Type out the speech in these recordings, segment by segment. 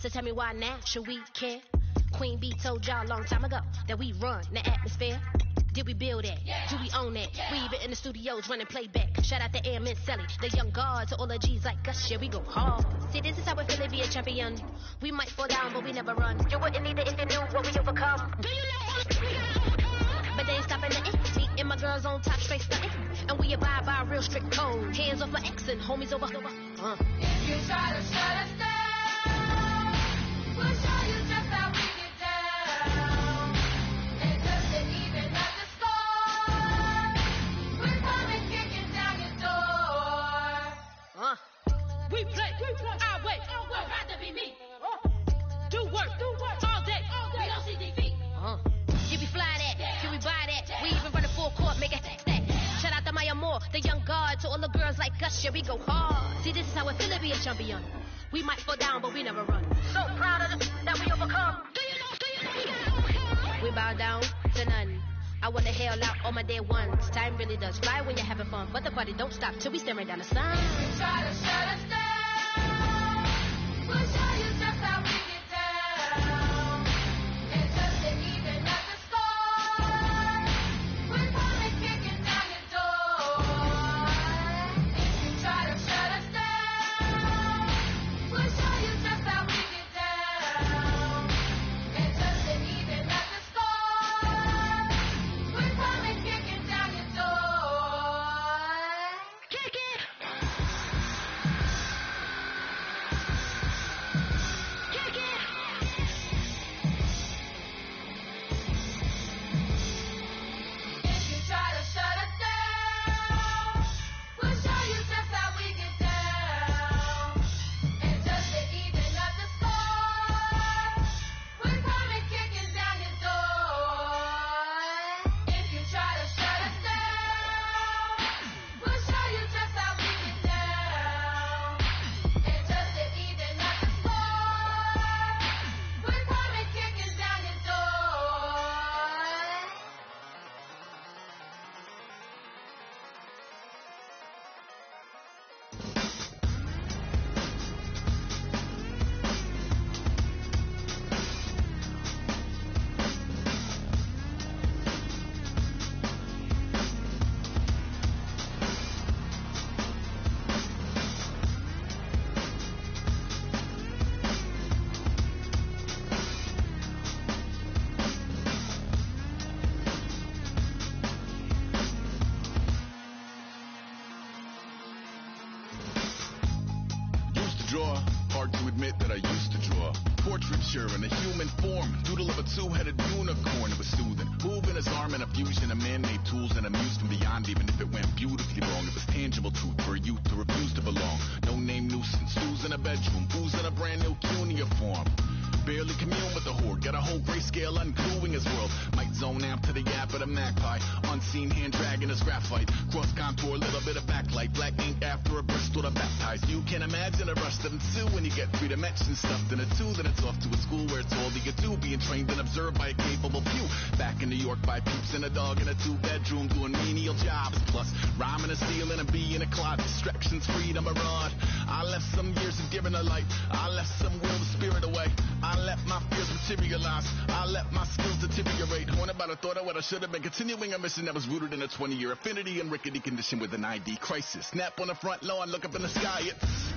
So tell me why now should we care? Queen B told y'all a long time ago that we run the atmosphere. Did we build that? Yeah. Do we own that? Yeah. We even in the studios running playback. Shout out to AM and Sally, the young guards, to all the G's like us. Yeah, we go hard. See, this is how we feel to be a champion. We might fall down, but we never run. You wouldn't need it if you knew what we overcome. Do you know? But they ain't stopping nothing. Me and my girls on top, straight stunting. And we abide by a real strict code. Hands off my ex and homies over. If you try to shut us down, we'll show you just how we get down. And just to even up the score, we're coming kicking down your door. We play our way. Would rather be me. Do work all day. We don't see defeat. Can we fly that? Can we buy that? We even run a full court, make it stack. Shout out to Maya Moore, the young guard, to all the girls like us. Yeah, we go hard. See, this is how it feel to be a champion. We might fall down, but we never run. So proud of us that we overcome. Do you know? We bow down to none. I wanna hail out all my day ones. Time really does fly when you're having fun, but the party don't stop till we staring down the sun. If you try to shut us down, we'll show you just how we get down. And just to even up the score, we're coming kicking down your door. If you try to shut us down, we'll show you just how we get down. And just to even up the score, we're coming kicking down your door. Kick it! Kick it! If you try to shut us down, we'll show you just how we get down. And just to even up the score, we're coming kicking down your door. If you try to shut us down, we'll show you just how we get down. And just to even up the score, we're coming kicking down your door. Used to draw, hard to admit that I used to draw. Portraiture in a human form, doodle of a two-headed unicorn. It was soothing, moving his arm in a fusion of man-made tools and amused from beyond. Even if it went beautifully wrong, it was tangible truth for a youth to refuse to belong. No name nuisance, who's in a bedroom, who's in a brand new cuneiform. Barely commune with the horde, got a whole grayscale ungluing his world. Might zone amp to the yap of the magpie, unseen hand dragging his graphite. Cross contour, little bit of backlight, black ink after a Bristol to baptize. You can imagine a rush that ensue when you get three dimensions stuffed in a two. Then it's off to a school where it's all that you do, being trained and observed by a capable few. Back in New York by peeps and a dog in a two-bedroom doing menial jobs. Plus, rhyming a ceiling and bee in a closet, distractions, freedom, a rod. I left some years of giving a light, I left some will, the spirit away. I let my fears materialize, I let my skills deteriorate. Horn about a thought of what I should have been, continuing a mission that was rooted in a 20-year affinity and rickety condition with an ID crisis. Snap on the front lawn, look up in the sky, it's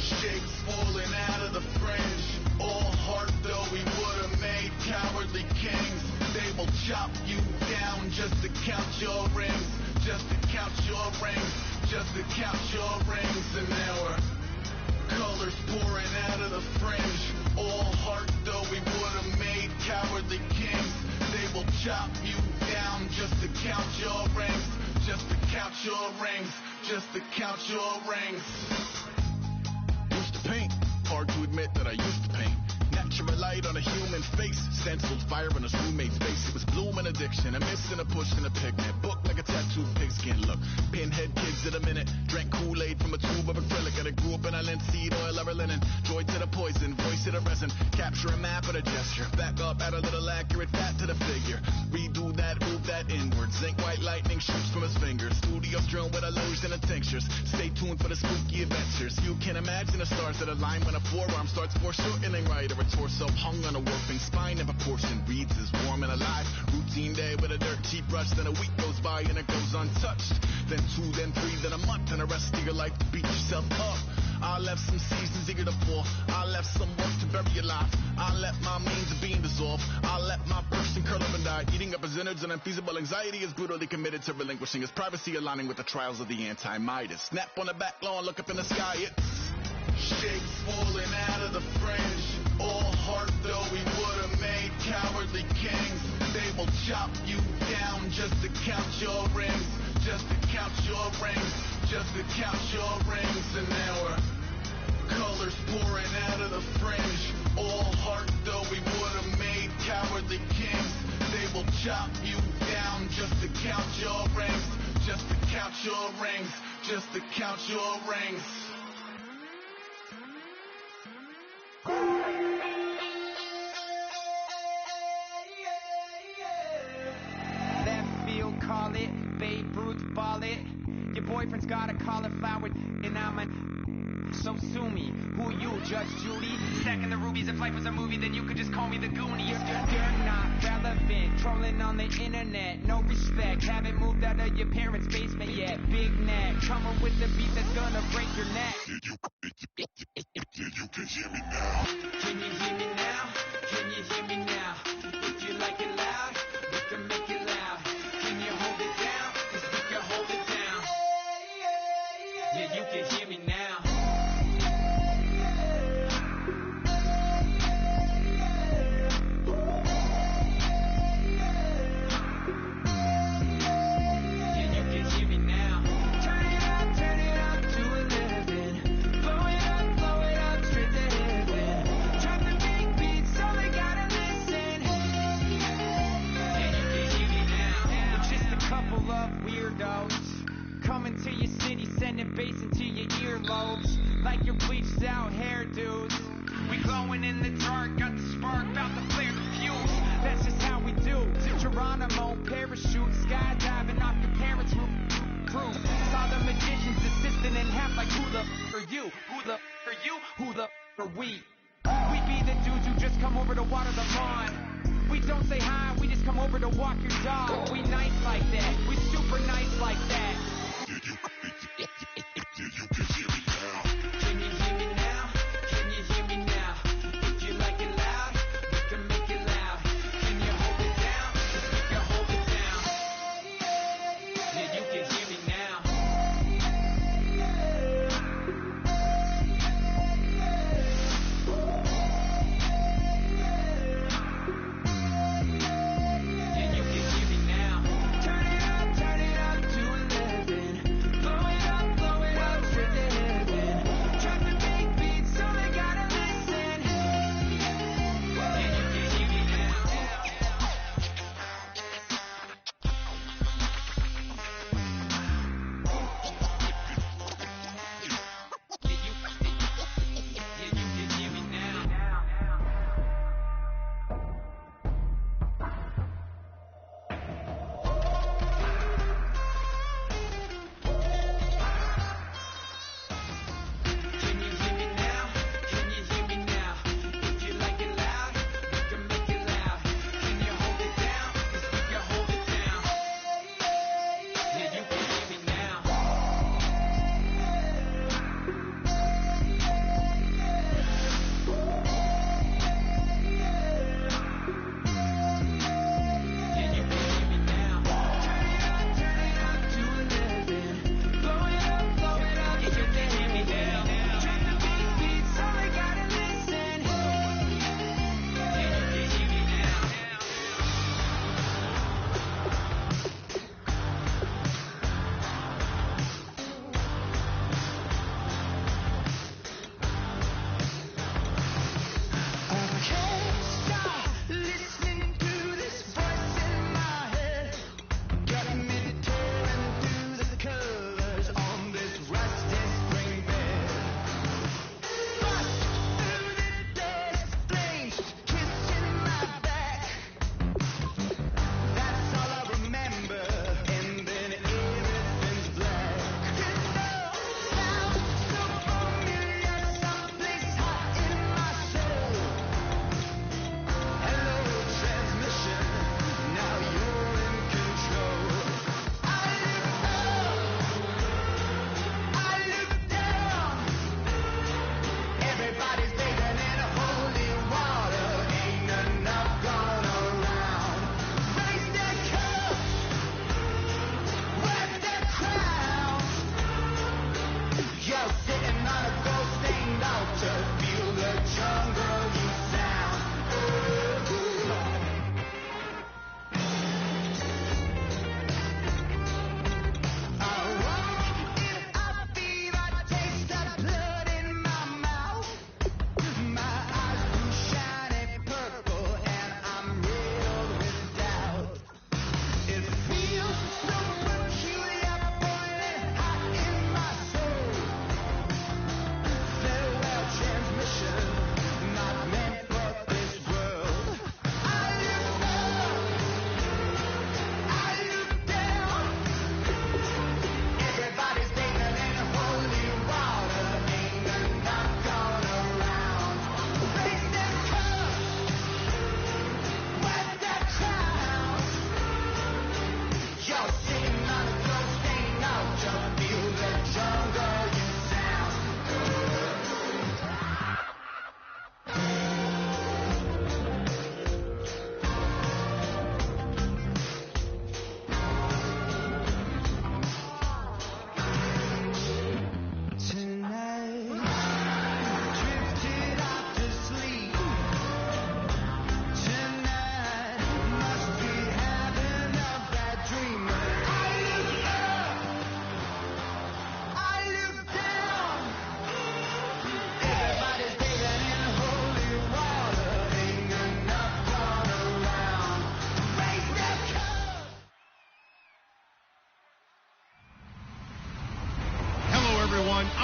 shapes falling out of the fringe. All heart though we would have made cowardly kings. They will chop you down just to count your rings, just to count your rings, just to count your rings. And there were colors pouring out of the fringe. All heart though we would have made cowardly kings. They will chop you down just to count your rings, just to count your rings, just to count your rings. Used to paint, hard to admit that I used to paint. Natural light on a human face, stenciled fire in his roommate's face. It was blooming addiction, a miss and a push and a pigment. Book like a tattooed pigskin look. Pinhead kids in a minute, drank Kool-Aid from a tube of acrylic. And I grew up in a linseed oil ever linen. Joy to the poison, voice to the resin. Capture a map of a gesture. Back up, add a little accurate fat to the figure. Redo that, move that inward. Zinc white lightning shoots from his fingers. Studio drone with a lotion and tinctures. Stay tuned for the spooky adventures. You can imagine the stars that align when a forearm starts foreshortening right, or a torso hung on a warping spine in proportion. Reads as warm and alive. Routine day with a dirt cheap brush. Then a week goes by and it goes untouched. Then 2, then 3, then a month, and the rest of your life to beat yourself up. I left some seasons eager to fall. I left some work to bury your life. I let my means of being dissolve. I let my person curl up and die. Eating up his innards and unfeasible anxiety is brutally committed to relinquishing his privacy, aligning with the trials of the anti-Midas. Snap on the back lawn, look up in the sky. It's shapes falling out of the fringe. All heart though we would have made cowardly kings. They will chop you down just to count your rings. Just to count your rings. Just to count your rings. And now we're colors pouring out of the fringe. All heart though we would have made cowardly kings. They will chop you down just to count your rings. Just to count your rings. Just to count your rings. Left field, call it. Babe Ruth, ball it. Your boyfriend's got a cauliflower, and I'm a... So sue me. Who you, Judge Judy? Stacking the rubies. If life was a movie, then you could just call me the Goonies. You're not relevant. Trolling on the internet. No respect. Haven't moved out of your parents' basement yet. Big neck. Coming with the beat that's gonna break your neck. You can hear me now. Can you hear me now? Can you hear me now? If you like it loud, we can make it loud. Can you hold it down? 'Cause we can hold it down. Yeah, you can hear me now. Yeah, you can hear me now. Turn it up to 11. Blow it up straight to heaven. Drop the big beats so they gotta listen. Yeah, you can hear me now. We're just a couple of weirdos coming to your city, sending bass into your earlobes like your bleached out hairdos. We glowing in the dark, got the spark, about to flare the fuse. That's just how we do. Geronimo parachute, skydiving off your parents' roof. Saw the magician's assistant in half like who the f are you? Who the f are you? Who the f are we? We be the dudes who just come over to water the lawn. We don't say hi, we just come over to walk your dog. We nice like that, we super nice like that. You can hear me now. Can you hear me now? Can you hear me now? If you like it loud, we can make it loud. Can you hold it down? 'Cause we can hold it down. Yeah, you can hear me now. Yeah, you can hear me now. Turn it up to 11.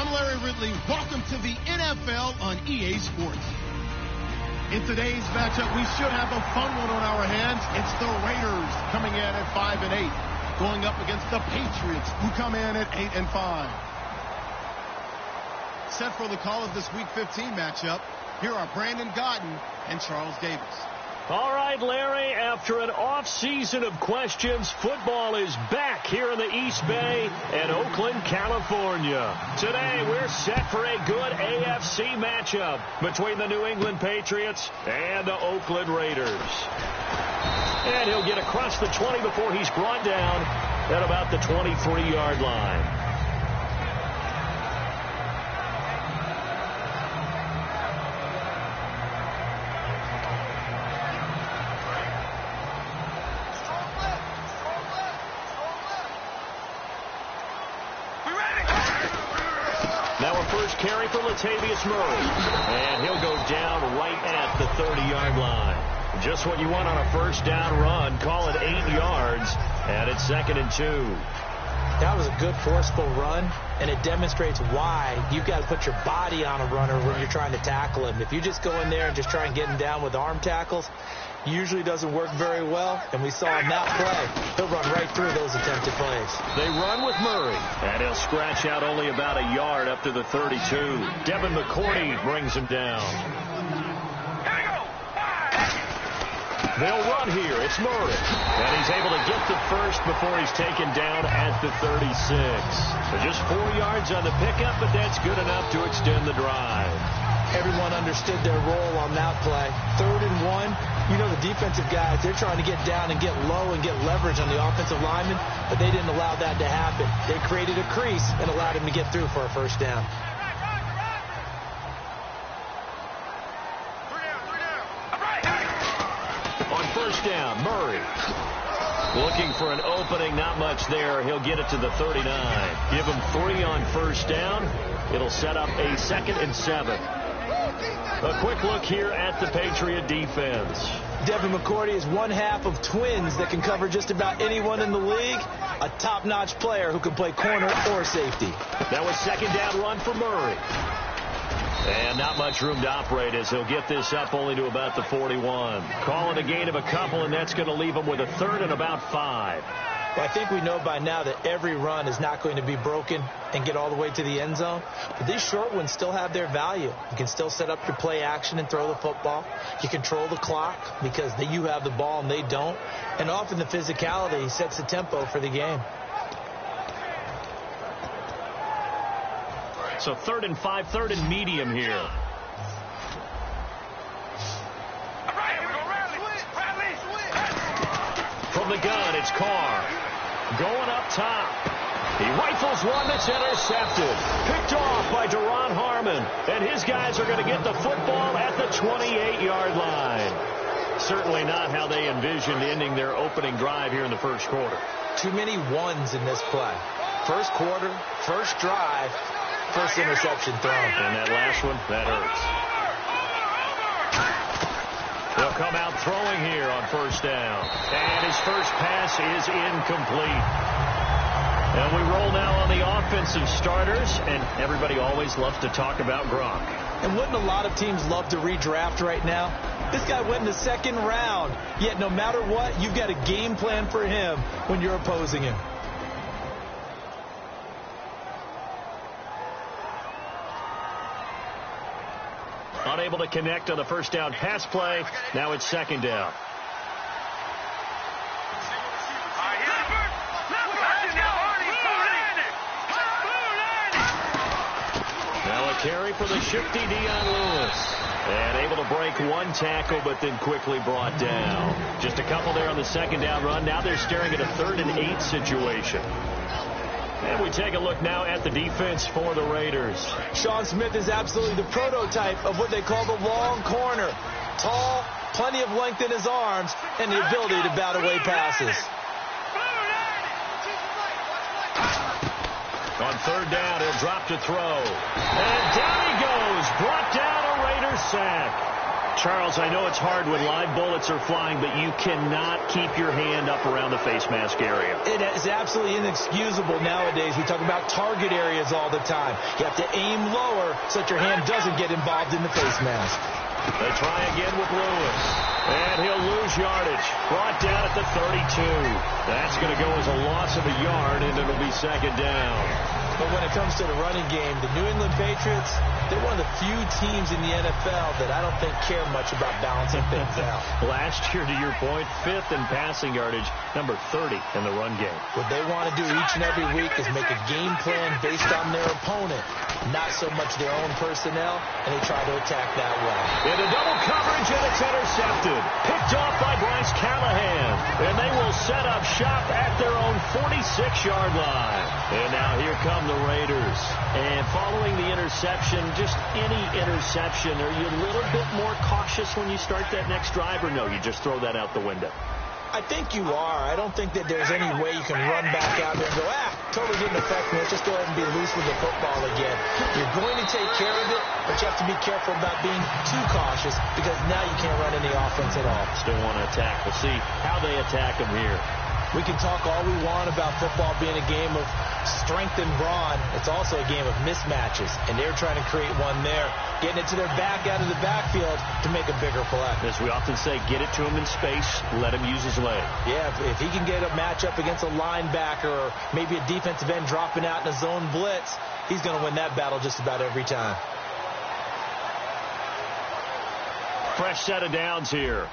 I'm Larry Ridley. Welcome to the NFL on EA Sports. In today's matchup, we should have a fun one on our hands. It's the Raiders coming in at 5-8, going up against the Patriots, who come in at 8-5. Set for the call of this Week 15 matchup, here are Brandon Gaudin and Charles Davis. All right, Larry, after an off-season of questions, football is back here in the East Bay and Oakland, California. Today, we're set for a good AFC matchup between the New England Patriots and the Oakland Raiders. And he'll get across the 20 before he's brought down at about the 23-yard line. Carry for Latavius Murray, and he'll go down right at the 30-yard line. Just what you want on a first down run. Call it 8 yards, and it's 2nd and 2. That was a good forceful run, and it demonstrates why you've got to put your body on a runner when you're trying to tackle him. If you just go in there and just try and get him down with arm tackles, usually doesn't work very well, and we saw him that play. He'll run right through those attempted plays. They run with Murray, and he'll scratch out only about a yard up to the 32. Devin McCourty brings him down. They'll run here. It's Murray, and he's able to get the first before he's taken down at the 36. So just 4 yards on the pickup, but that's good enough to extend the drive. Everyone understood their role on that play. 3rd and 1. You know the defensive guys, they're trying to get down and get low and get leverage on the offensive lineman, but they didn't allow that to happen. They created a crease and allowed him to get through for a first down. On first down, Murray looking for an opening, not much there. He'll get it to the 39. Give him 3 on first down. It'll set up a 2nd and 7. A quick look here at the Patriot defense. Devin McCourty is one half of twins that can cover just about anyone in the league. A top-notch player who can play corner or safety. That was 2nd down run for Murray. And not much room to operate as he'll get this up only to about the 41. Call it a gain of a couple, and that's going to leave him with a 3rd and about 5. Well, I think we know by now that every run is not going to be broken and get all the way to the end zone. But these short ones still have their value. You can still set up your play action and throw the football. You control the clock because you have the ball and they don't. And often the physicality sets the tempo for the game. So 3rd and 5, 3rd and medium here. From the gun, it's Carr. Going up top. He rifles one that's intercepted. Picked off by Deron Harmon. And his guys are going to get the football at the 28-yard line. Certainly not how they envisioned ending their opening drive here in the first quarter. Too many ones in this play. First quarter, first drive, first interception thrown. And that last one, that hurts. They'll come out throwing here on first down. And his first pass is incomplete. And we roll now on the offensive starters, and everybody always loves to talk about Gronk. And wouldn't a lot of teams love to redraft right now? This guy went in the 2nd round, yet no matter what, you've got a game plan for him when you're opposing him. Unable to connect on the first down pass play. Now it's 2nd down. Now a carry for the shifty Dion Lewis. And able to break one tackle, but then quickly brought down. Just a couple there on the 2nd down run. Now they're staring at a 3rd and 8 situation. And we take a look now at the defense for the Raiders. Sean Smith is absolutely the prototype of what they call the long corner. Tall, plenty of length in his arms, and the ability to bat away passes. On 3rd down, he'll drop to throw. And down he goes. Brought down, a Raiders sack. Charles, I know it's hard when live bullets are flying, but you cannot keep your hand up around the face mask area. It is absolutely inexcusable nowadays. We talk about target areas all the time. You have to aim lower so that your hand doesn't get involved in the face mask. They try again with Lewis. And he'll lose yardage. Brought down at the 32. That's going to go as a loss of a yard, and it'll be second down. But when it comes to the running game, the New England Patriots, they're one of the few teams in the NFL that I don't think care much about balancing things out. Last year, to your point, 5th in passing yardage, number 30 in the run game. What they want to do each and every week is make a game plan based on their opponent, not so much their own personnel, and they try to attack that way. Into double coverage, and it's intercepted. Picked off by Bryce Callahan. And they will set up shop at their own 46-yard line. And now here come the Raiders. And following the interception, just any interception, are you a little bit more cautious when you start that next drive, or no, you just throw that out the window? I think you are. I don't think that there's any way you can run back out there and go, totally didn't affect me. Let's just go ahead and be loose with the football again. You're going to take care of it, but you have to be careful about being too cautious because now you can't run any offense at all. Still want to attack. We'll see how they attack them here. We can talk all we want about football being a game of strength and brawn. It's also a game of mismatches, and they're trying to create one there, getting it to their back out of the backfield to make a bigger play. As we often say, get it to him in space, let him use his leg. Yeah, if he can get a matchup against a linebacker or maybe a defensive end dropping out in a zone blitz, he's going to win that battle just about every time. Fresh set of downs here.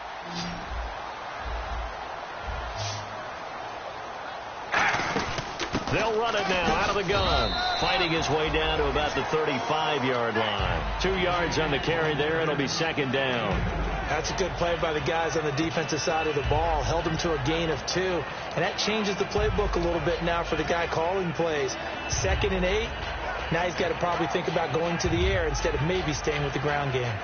They'll run it now out of the gun. Fighting his way down to about the 35-yard line. 2 yards on the carry there. It'll be second down. That's a good play by the guys on the defensive side of the ball. Held them to a gain of 2. And that changes the playbook a little bit now for the guy calling plays. 2nd and 8. Now he's got to probably think about going to the air instead of maybe staying with the ground game.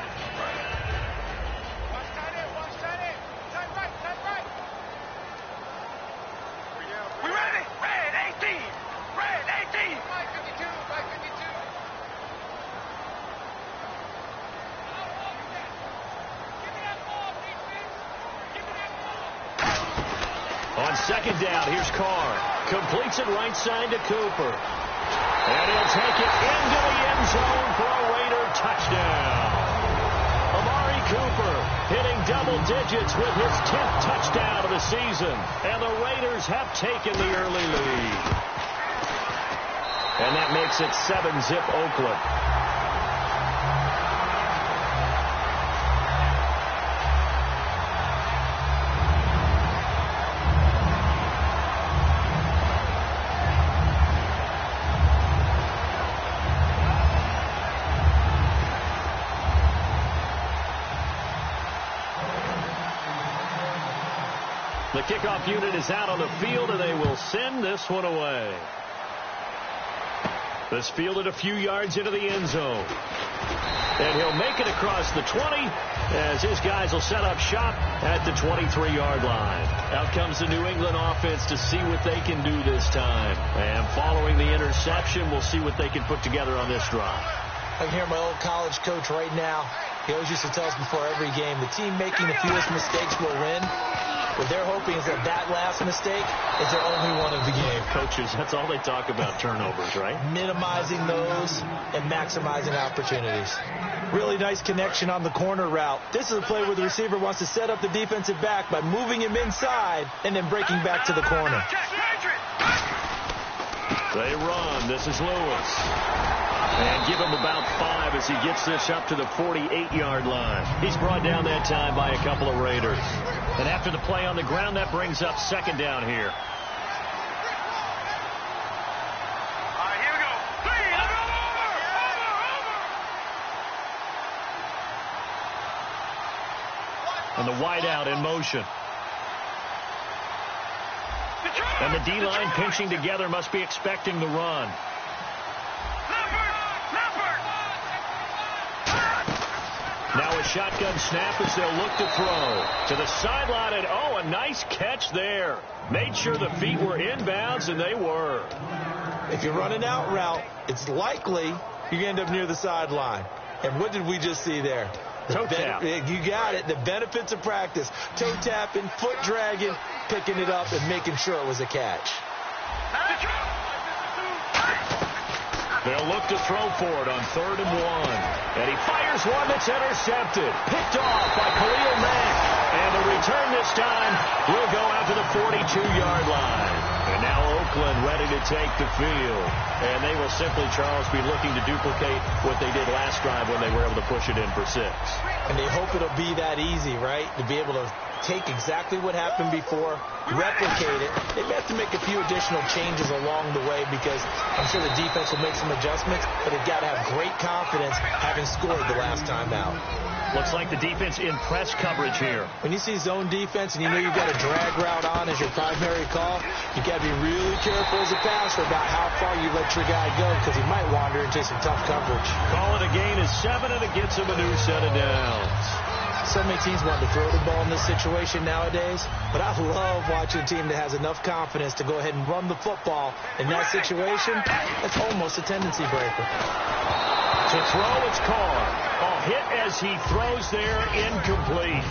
On second down, here's Carr. Completes it right side to Cooper. And he'll take it into the end zone for a Raider touchdown. Amari Cooper hitting double digits with his 10th touchdown of the season. And the Raiders have taken the early lead. And that makes it 7-zip Oakland. The kickoff unit is out on the field, and they will send this one away. This fielded a few yards into the end zone. And he'll make it across the 20 as his guys will set up shop at the 23-yard line. Out comes the New England offense to see what they can do this time. And following the interception, we'll see what they can put together on this drive. I can hear my old college coach right now. He always used to tell us before every game, the team making the fewest mistakes will win. What they're hoping is that last mistake is their only one of the game. Coaches, that's all they talk about, turnovers, right? Minimizing those and maximizing opportunities. Really nice connection on the corner route. This is a play where the receiver wants to set up the defensive back by moving him inside and then breaking back to the corner. They run. This is Lewis. And give him about 5 as he gets this up to the 48-yard line. He's brought down that time by a couple of Raiders. And after the play on the ground, that brings up second down here. All right, here we go. 3, And the wideout in motion. And the D-line pinching together must be expecting the run. Now a shotgun snap as they'll look to throw. To the sideline, and a nice catch there. Made sure the feet were inbounds, and they were. If you're running out route, it's likely you're going to end up near the sideline. And what did we just see there? Toe tap. You got it. The benefits of practice. Toe tapping, foot dragging, picking it up, and making sure it was a catch. They'll look to throw for it on 3rd and 1. And he fires one that's intercepted. Picked off by Khalil Mack. And the return this time will go out to the 42-yard line. And now Oakland ready to take the field. And they will simply, Charles, be looking to duplicate what they did last drive when they were able to push it in for 6. And they hope it'll be that easy, right? To be able to take exactly what happened before, replicate it. They may have to make a few additional changes along the way because I'm sure the defense will make some adjustments, but they've got to have great confidence having scored the last time out. Looks like the defense in press coverage here. When you see zone defense and you know you've got a drag route on as your primary call, you've got to be really careful as a passer about how far you let your guy go because he might wander into some tough coverage. Call it a gain of 7, and it gets him a new set of downs. So many teams want to throw the ball in this situation nowadays, but I love watching a team that has enough confidence to go ahead and run the football in that situation. That's almost a tendency breaker. To throw, it's Carr. A hit as he throws there, incomplete.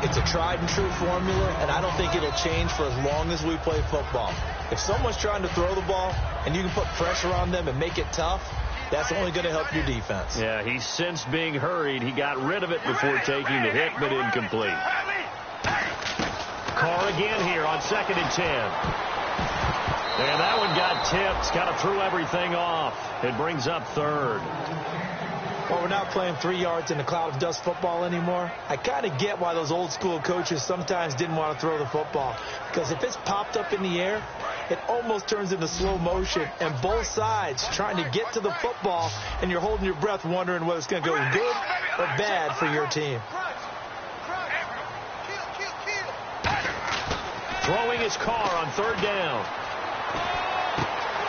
It's a tried and true formula, and I don't think it'll change for as long as we play football. If someone's trying to throw the ball and you can put pressure on them and make it tough, that's only going to help your defense. Yeah, he's since being hurried. He got rid of it before taking the hit, but incomplete. Carr again here on 2nd and 10. And that one got tipped. Kind of threw everything off. It brings up 3rd. Well, we're not playing 3 yards in a cloud of dust football anymore. I kind of get why those old school coaches sometimes didn't want to throw the football. Because if it's popped up in the air, it almost turns into slow motion. And both sides trying to get to the football, and you're holding your breath wondering whether it's going to go good or bad for your team. Throwing his Carr on 3rd down.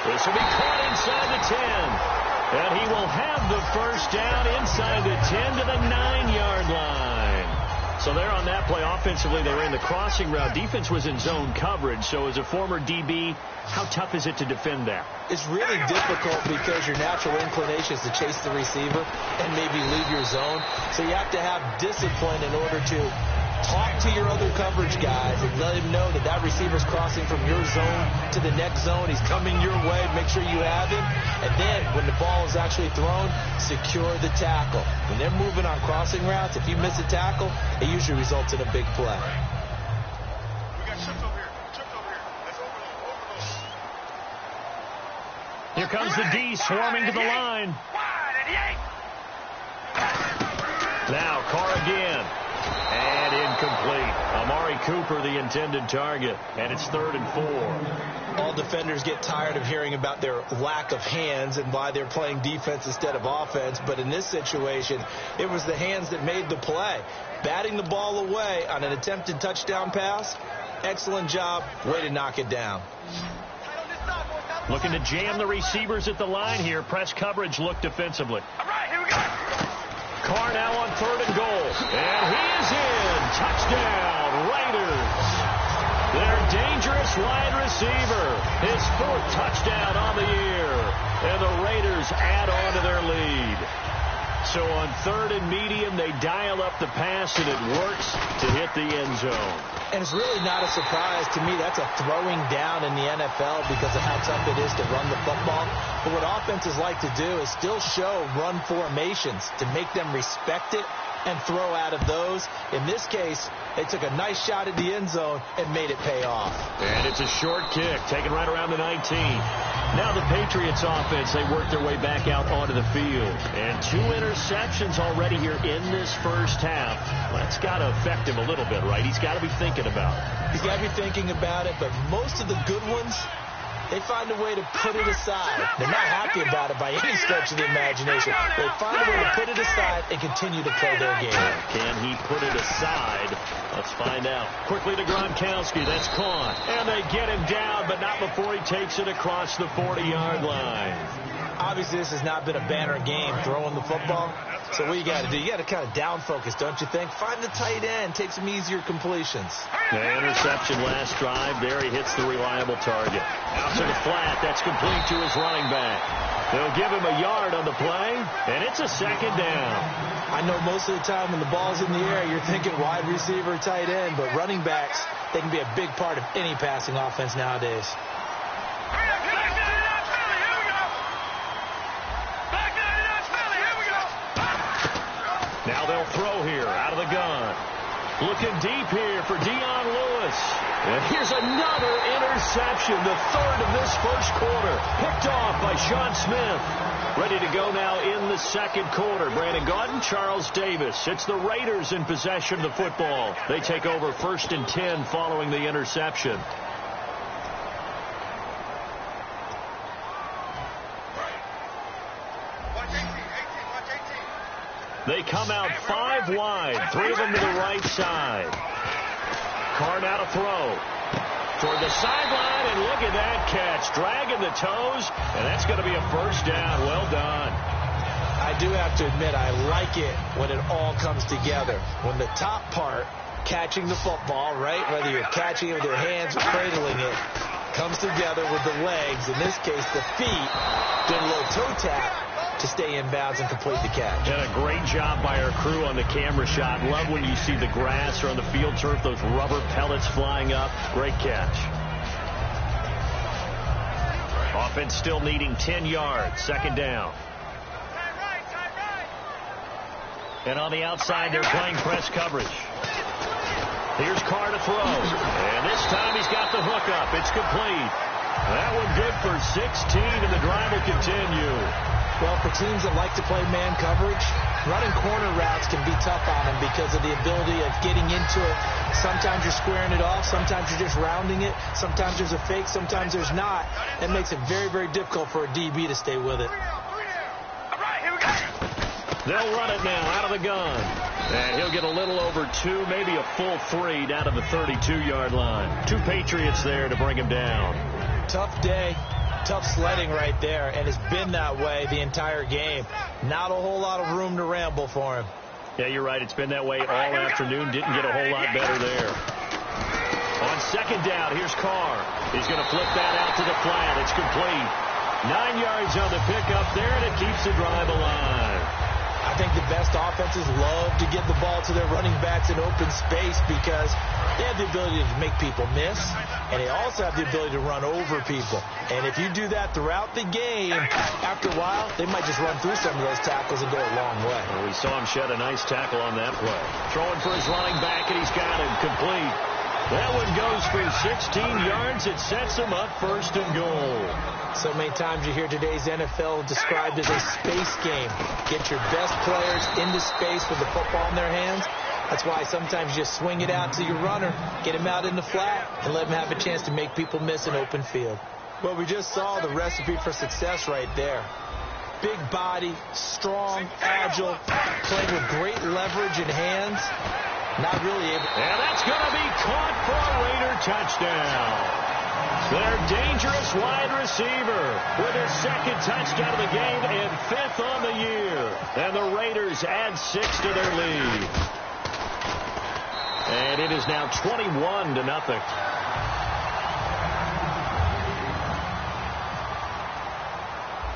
This will be caught inside the 10. And he will have the first down inside the 10 to the 9-yard line. So there on that play, offensively, they ran the crossing route. Defense was in zone coverage. So as a former DB, how tough is it to defend that? It's really difficult because your natural inclination is to chase the receiver and maybe leave your zone. So you have to have discipline in order to talk to your other coverage guys and let him know that that receiver's crossing from your zone to the next zone. He's coming your way. Make sure you have him. And then when the ball is actually thrown, secure the tackle. When they're moving on crossing routes, if you miss a tackle, it usually results in a big play. We got tripped over here. Let's overload. Here comes the D swarming to the line. Now Carr again. And incomplete. Amari Cooper, the intended target. And it's 3rd and 4. All defenders get tired of hearing about their lack of hands and why they're playing defense instead of offense. But in this situation, it was the hands that made the play. Batting the ball away on an attempted touchdown pass. Excellent job. Way to knock it down. Looking to jam the receivers at the line here. Press coverage look defensively. All right, here we go. Carr now on 3rd and goal. And he is in. Touchdown, Raiders. Their dangerous wide receiver. His 4th touchdown on the year. And the Raiders add on to their lead. So on 3rd and medium, they dial up the pass, and it works to hit the end zone. And it's really not a surprise to me. That's a throwing down in the NFL because of how tough it is to run the football. But what offenses like to do is still show run formations to make them respect it and throw out of those. In this case, they took a nice shot at the end zone and made it pay off. And it's a short kick, taken right around the 19. Now the Patriots offense, they work their way back out onto the field. And 2 interceptions already here in this first half. Well, that's got to affect him a little bit, right? He's got to be thinking about it. He's got to be thinking about it, but most of the good ones, they find a way to put it aside. They're not happy about it by any stretch of the imagination. They find a way to put it aside and continue to play their game. Can he put it aside? Let's find out. Quickly to Gronkowski. That's caught. And they get him down, but not before he takes it across the 40-yard line. Obviously, this has not been a banner game throwing the football. So what you got to do, you got to kind of down focus, don't you think? Find the tight end, take some easier completions. The interception last drive. There he hits the reliable target. Out to the flat. That's complete to his running back. They'll give him a yard on the play, and it's a second down. I know most of the time when the ball's in the air, you're thinking wide receiver, tight end, but running backs, they can be a big part of any passing offense nowadays. Now they'll throw here out of the gun. Looking deep here for Dion Lewis. And here's another interception, the third of this first quarter. Picked off by Sean Smith. Ready to go now in the second quarter. Brandon Gaudin, Charles Davis. It's the Raiders in possession of the football. They take over 1st and 10 following the interception. They come out 5 wide, 3 of them to the right side. Carr now to throw toward the sideline, and look at that catch. Dragging the toes, and that's going to be a first down. Well done. I do have to admit, I like it when it all comes together. When the top part, catching the football, right, whether you're catching it with your hands or cradling it, comes together with the legs, in this case the feet, doing a little toe tap to stay in bounds and complete the catch. And a great job by our crew on the camera shot. Love when you see the grass or on the field turf, those rubber pellets flying up. Great catch. Offense still needing 10 yards. Second down. And on the outside, they're playing press coverage. Here's Carr to throw. And this time he's got the hook up. It's complete. That one good for 16, and the drive will continue. Well, for teams that like to play man coverage, running corner routes can be tough on them because of the ability of getting into it. Sometimes you're squaring it off. Sometimes you're just rounding it. Sometimes there's a fake. Sometimes there's not. That makes it very, very difficult for a DB to stay with it. They'll run it now out of the gun. And he'll get a little over 2, maybe a full 3 down to the 32-yard line. 2 Patriots there to bring him down. Tough day. Tough sledding right there, and it's been that way the entire game. Not a whole lot of room to ramble for him. Yeah, you're right. It's been that way all afternoon. Didn't get a whole lot better there. On second down, here's Carr. He's going to flip that out to the flat. It's complete. 9 yards on the pickup there, and it keeps the drive alive. I think the best offenses love to get the ball to their running backs in open space because they have the ability to make people miss, and they also have the ability to run over people. And if you do that throughout the game, after a while, they might just run through some of those tackles and go a long way. Well, we saw him shed a nice tackle on that play. Throwing for his running back, and he's got him complete. That one goes for 16 yards. It sets him up 1st and goal. So many times you hear today's NFL described as a space game. Get your best players into space with the football in their hands. That's why sometimes you just swing it out to your runner, get him out in the flat, and let him have a chance to make people miss an open field. Well, we just saw the recipe for success right there. Big body, strong, agile, playing with great leverage in hands. Not really able. And that's going to be caught for a Raider touchdown. Their dangerous wide receiver with his 2nd touchdown of the game and 5th on the year. And the Raiders add 6 to their lead. And it is now 21-0.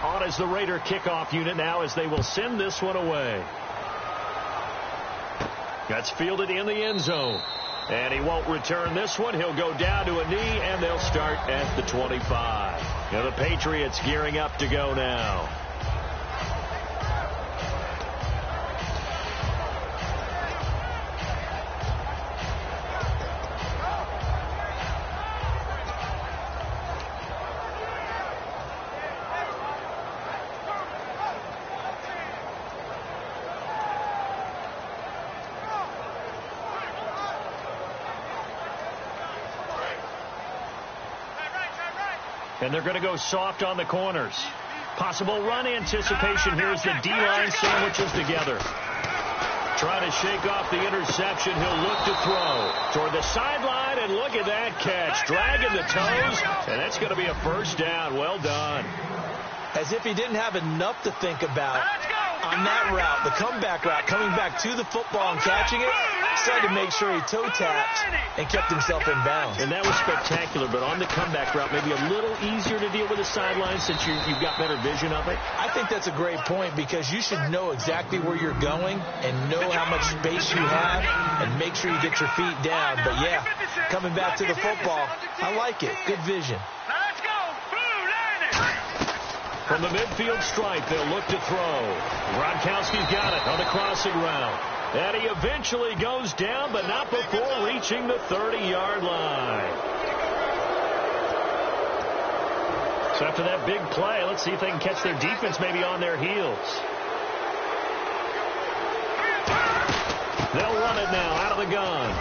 On is the Raider kickoff unit now as they will send this one away. That's fielded in the end zone. And he won't return this one. He'll go down to a knee, and they'll start at the 25. Now the Patriots gearing up to go now. And they're going to go soft on the corners. Possible run anticipation here as the D-line sandwiches together. Trying to shake off the interception. He'll look to throw toward the sideline, and look at that catch. Dragging the toes, and that's going to be a first down. Well done. As if he didn't have enough to think about on that route, the comeback route, coming back to the football and catching it. Decided to make sure he toe tapped and kept himself in bounds. And that was spectacular, but on the comeback route, maybe a little easier to deal with the sideline since you've got better vision of it. I think that's a great point because you should know exactly where you're going and know how much space you have and make sure you get your feet down. But, yeah, coming back to the football, I like it. Good vision. From the midfield stripe, they'll look to throw. Gronkowski's got it on the crossing route. And he eventually goes down, but not before reaching the 30-yard line. So after that big play, let's see if they can catch their defense maybe on their heels. They'll run it now out of the gun.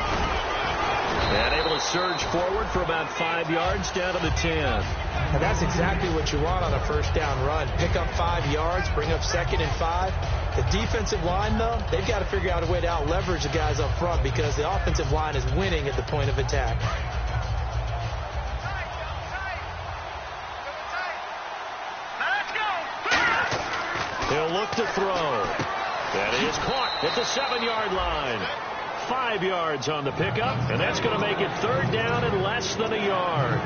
And able to surge forward for about 5 yards down to the 10. And that's exactly what you want on a first down run. Pick up 5 yards, bring up 2nd and 5. The defensive line, though, they've got to figure out a way to out-leverage the guys up front because the offensive line is winning at the point of attack. He'll look to throw. That is caught at the 7-yard line. 5 yards on the pickup, and that's going to make it 3rd down and less than a yard.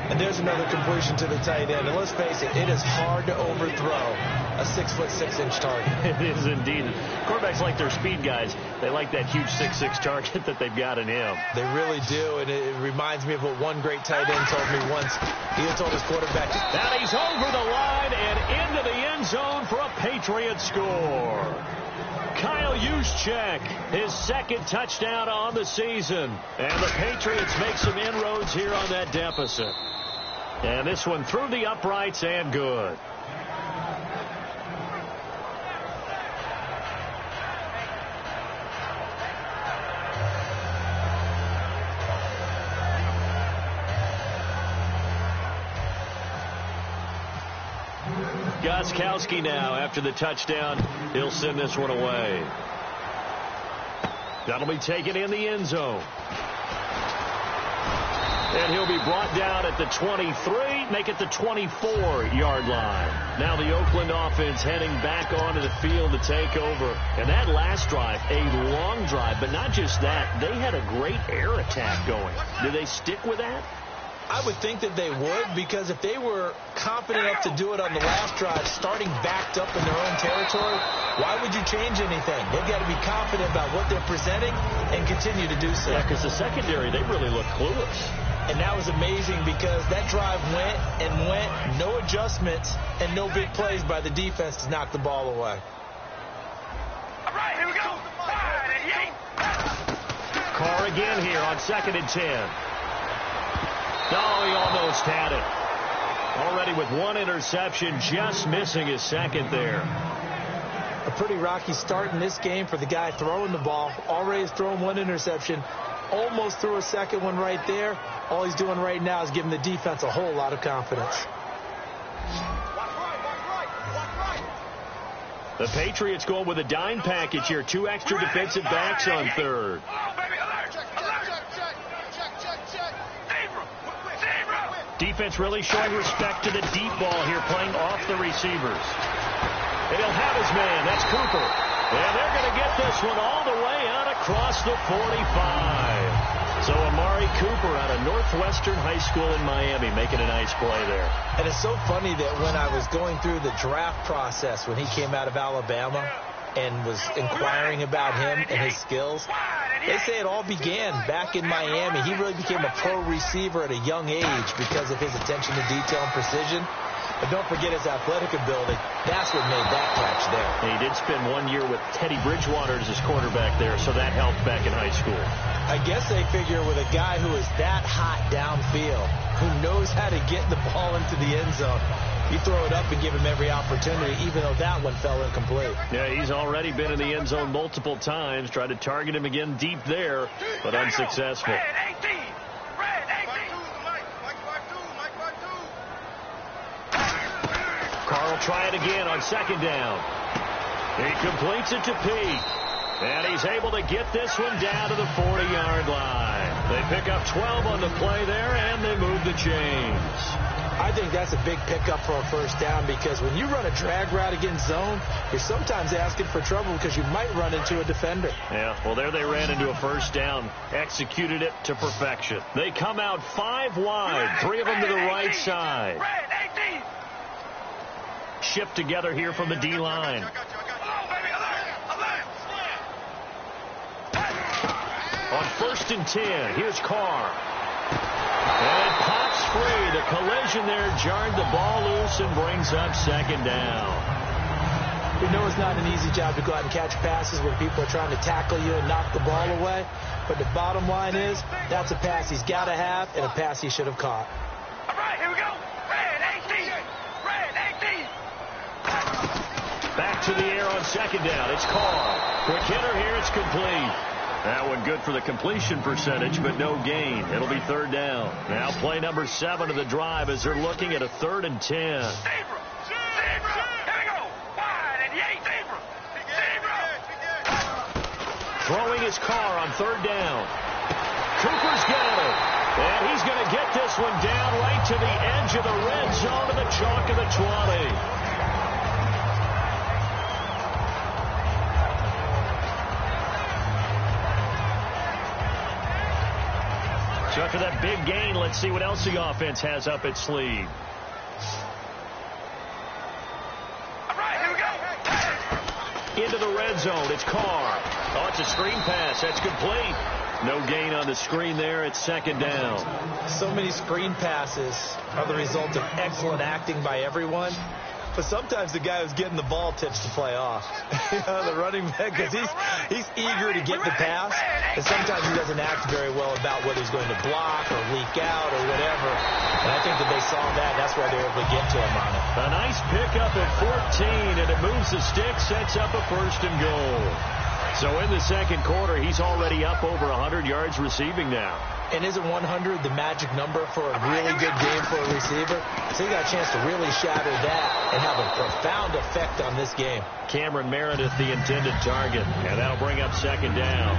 And there's another completion to the tight end. And let's face it, it is hard to overthrow a 6'6" target. It is indeed. Quarterbacks like their speed guys. They like that huge 6'6" target that they've got in him. They really do, and it reminds me of what one great tight end told me once. He had told his quarterback. And he's over the line and into the end zone for a Patriot score. Kyle Juszczyk, his 2nd touchdown on the season. And the Patriots make some inroads here on that deficit. And this one through the uprights and good. Gocoogs7's now after the touchdown. He'll send this one away. That'll be taken in the end zone. And he'll be brought down at the 23, make it the 24-yard line. Now the Oakland offense heading back onto the field to take over. And that last drive, a long drive, but not just that. They had a great air attack going. Did they stick with that? I would think that they would, because if they were confident enough to do it on the last drive, starting backed up in their own territory, why would you change anything? They've got to be confident about what they're presenting and continue to do so. Yeah, because the secondary, they really look clueless. And that was amazing because that drive went and went, no adjustments and no big plays by the defense to knock the ball away. All right, here we go. Carr again here on 2nd and 10. No, he almost had it. Already with 1 interception, just missing his 2nd there. A pretty rocky start in this game for the guy throwing the ball. Already has thrown 1 interception. Almost threw a 2nd one right there. All he's doing right now is giving the defense a whole lot of confidence. The Patriots going with a dime package here. 2 extra defensive backs on 3rd. Defense really showing respect to the deep ball here, playing off the receivers. And he'll have his man. That's Cooper. And they're going to get this one all the way out across the 45. So Amari Cooper out of Northwestern High School in Miami making a nice play there. And it's so funny that when I was going through the draft process when he came out of Alabama and was inquiring about him and his skills, they say it all began back in Miami. He really became a pro receiver at a young age because of his attention to detail and precision. But don't forget his athletic ability. That's what made that catch there. And he did spend 1 year with Teddy Bridgewater as his quarterback there, so that helped back in high school. I guess they figure with a guy who is that hot downfield, who knows how to get the ball into the end zone, you throw it up and give him every opportunity, even though that one fell incomplete. Yeah, he's already been in the end zone multiple times. Tried to target him again deep there, but unsuccessful. Carl try it again on 2nd down. He completes it to Pete. And he's able to get this one down to the 40-yard line. They pick up 12 on the play there, and they move the chains. I think that's a big pickup for a first down because when you run a drag route against zone, you're sometimes asking for trouble because you might run into a defender. Yeah, well, there they ran into a first down, executed it to perfection. They come out 5 wide, 3 of them to the right side. Shift together here from the D-line. On 1st and 10, here's Carr. And it pops free. The collision there jarred the ball loose and brings up 2nd down. We know it's not an easy job to go out and catch passes when people are trying to tackle you and knock the ball away. But the bottom line is, that's a pass he's got to have and a pass he should have caught. All right, here we go. Red 18. Red 18. Back to the air on 2nd down. It's Carr. Quick hitter here. It's complete. That one good for the completion percentage, but no gain. It'll be 3rd down. Now play number 7 of the drive as they're looking at a 3rd and 10. Zebra. Zebra. Here we go. Wide and yay, zebra. Zebra. Throwing his Carr on 3rd down. Cooper's got it. And he's going to get this one down right to the edge of the red zone to the chalk of the 20. So after that big gain, let's see what else the offense has up its sleeve. All right, here we go. Into the red zone. It's Carr. Oh, it's a screen pass. That's complete. No gain on the screen there. It's 2nd down. So many screen passes are the result of excellent acting by everyone. But sometimes the guy who's getting the ball tips to play off. The running back, because he's eager to get the pass. And sometimes he doesn't act very well about whether he's going to block or leak out or whatever. And I think that they saw that. That's why they were able to get to him on it. A nice pickup of 14, and it moves the stick, sets up a 1st and goal. So in the 2nd quarter, he's already up over 100 yards receiving now. And isn't 100 the magic number for a really good game for a receiver? So he got a chance to really shatter that and have a profound effect on this game. Cameron Meredith, the intended target, and that'll bring up 2nd down.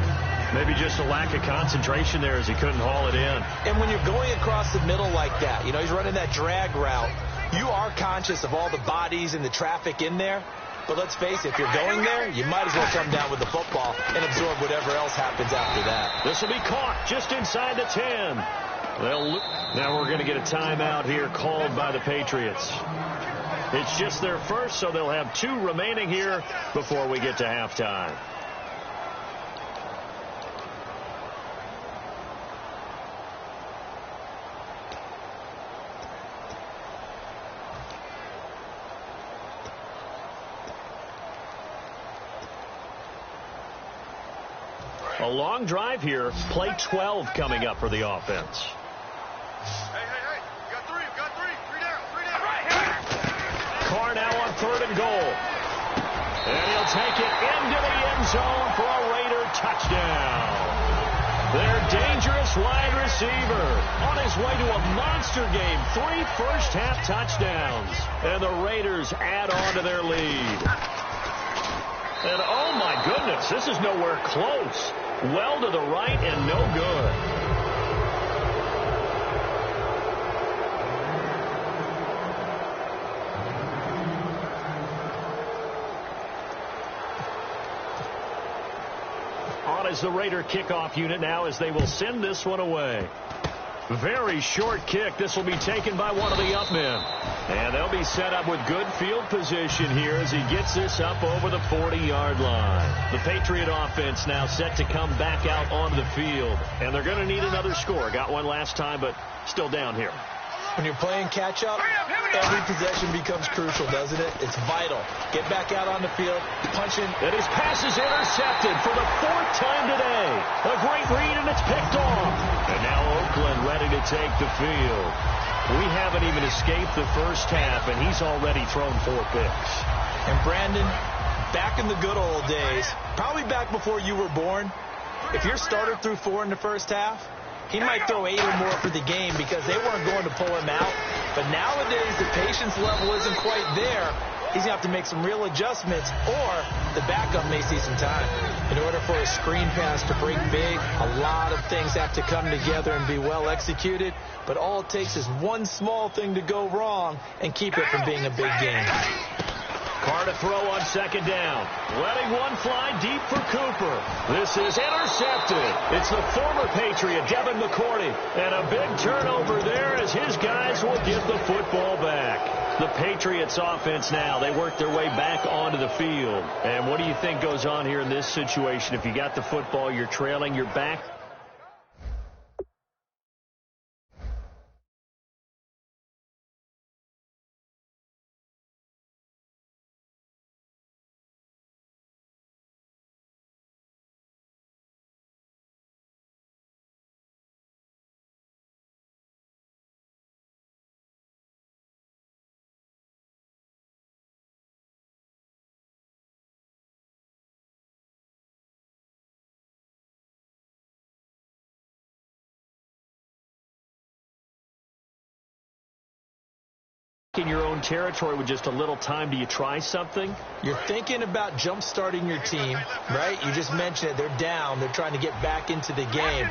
Maybe just a lack of concentration there as he couldn't haul it in. And when you're going across the middle like that, you know, he's running that drag route, you are conscious of all the bodies and the traffic in there. But let's face it, if you're going there, you might as well come down with the football and absorb whatever else happens after that. This will be caught just inside the 10. Now we're going to get a timeout here called by the Patriots. It's just their first, so they'll have 2 remaining here before we get to halftime. A long drive here. Play 12 coming up for the offense. Hey. You got 3. You got 3. 3 down. 3 down. All right, here. Carr now on 3rd and goal. And he'll take it into the end zone for a Raider touchdown. Their dangerous wide receiver on his way to a monster game. 3 first-half touchdowns. And the Raiders add on to their lead. And oh my goodness, this is nowhere close. Well to the right and no good. On is the Raider kickoff unit now as they will send this one away. Very short kick. This will be taken by one of the up men. And they'll be set up with good field position here as he gets this up over the 40-yard line. The Patriot offense now set to come back out onto the field. And they're going to need another score. Got one last time, but still down here. When you're playing catch-up, every possession becomes crucial, doesn't it? It's vital. Get back out on the field, punch in. And his pass is intercepted for the 4th time today. A great read, and it's picked off. And now Oakland ready to take the field. We haven't even escaped the first half, and he's already thrown 4 picks. And Brandon, back in the good old days, probably back before you were born, if your starter threw 4 in the first half, he might throw 8 or more for the game because they weren't going to pull him out. But nowadays, the patience level isn't quite there. he's going to have to make some real adjustments, or the backup may see some time. In order for a screen pass to break big, a lot of things have to come together and be well executed, but all it takes is one small thing to go wrong and keep it from being a big game. Carr to throw on second down. Letting one fly deep for Cooper. This is intercepted. It's the former Patriot, Devin McCourty. And a big turnover there as his guys will get the football back. The Patriots offense now, they work their way back onto the field. And what do you think goes on here in this situation? If you got the football, you're trailing, you're back. In your own territory with just a little time, do you try something? You're thinking about jump-starting your team, right? You just mentioned it. They're down. They're trying to get back into the game.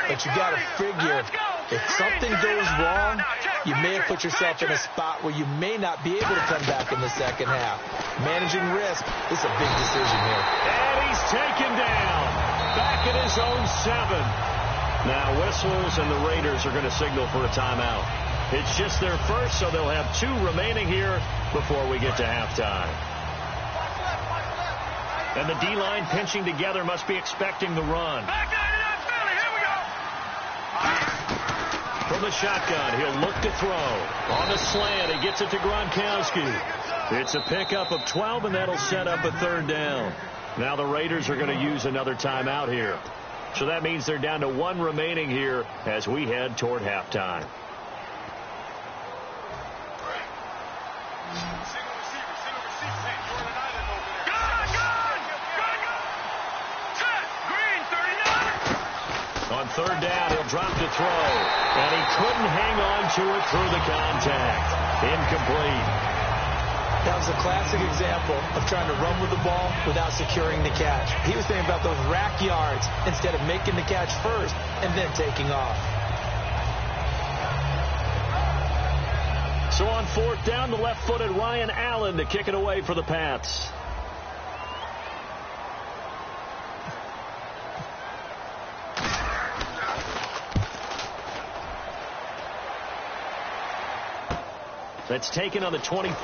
But you got to figure, if something goes wrong, you may have put yourself in a spot where you may not be able to come back in the second half. Managing risk is a big decision here. And he's taken down. Back at his own 7. Now whistles and the Raiders are going to signal for a timeout. It's just their first, so they'll have 2 remaining here before we get to halftime. And the D-line pinching together must be expecting the run. From the shotgun, he'll look to throw. On the slant, he gets it to Gronkowski. It's a pickup of 12, and that'll set up a third down. Now the Raiders are going to use another timeout here. So that means they're down to 1 remaining here as we head toward halftime. On third down, he'll drop to throw. And he couldn't hang on to it through the contact. Incomplete. That was a classic example of trying to run with the ball without securing the catch. He was thinking about those rack yards instead of making the catch first and then taking off. So on fourth down, the left-footed Ryan Allen to kick it away for the Pats. That's taken on the 25.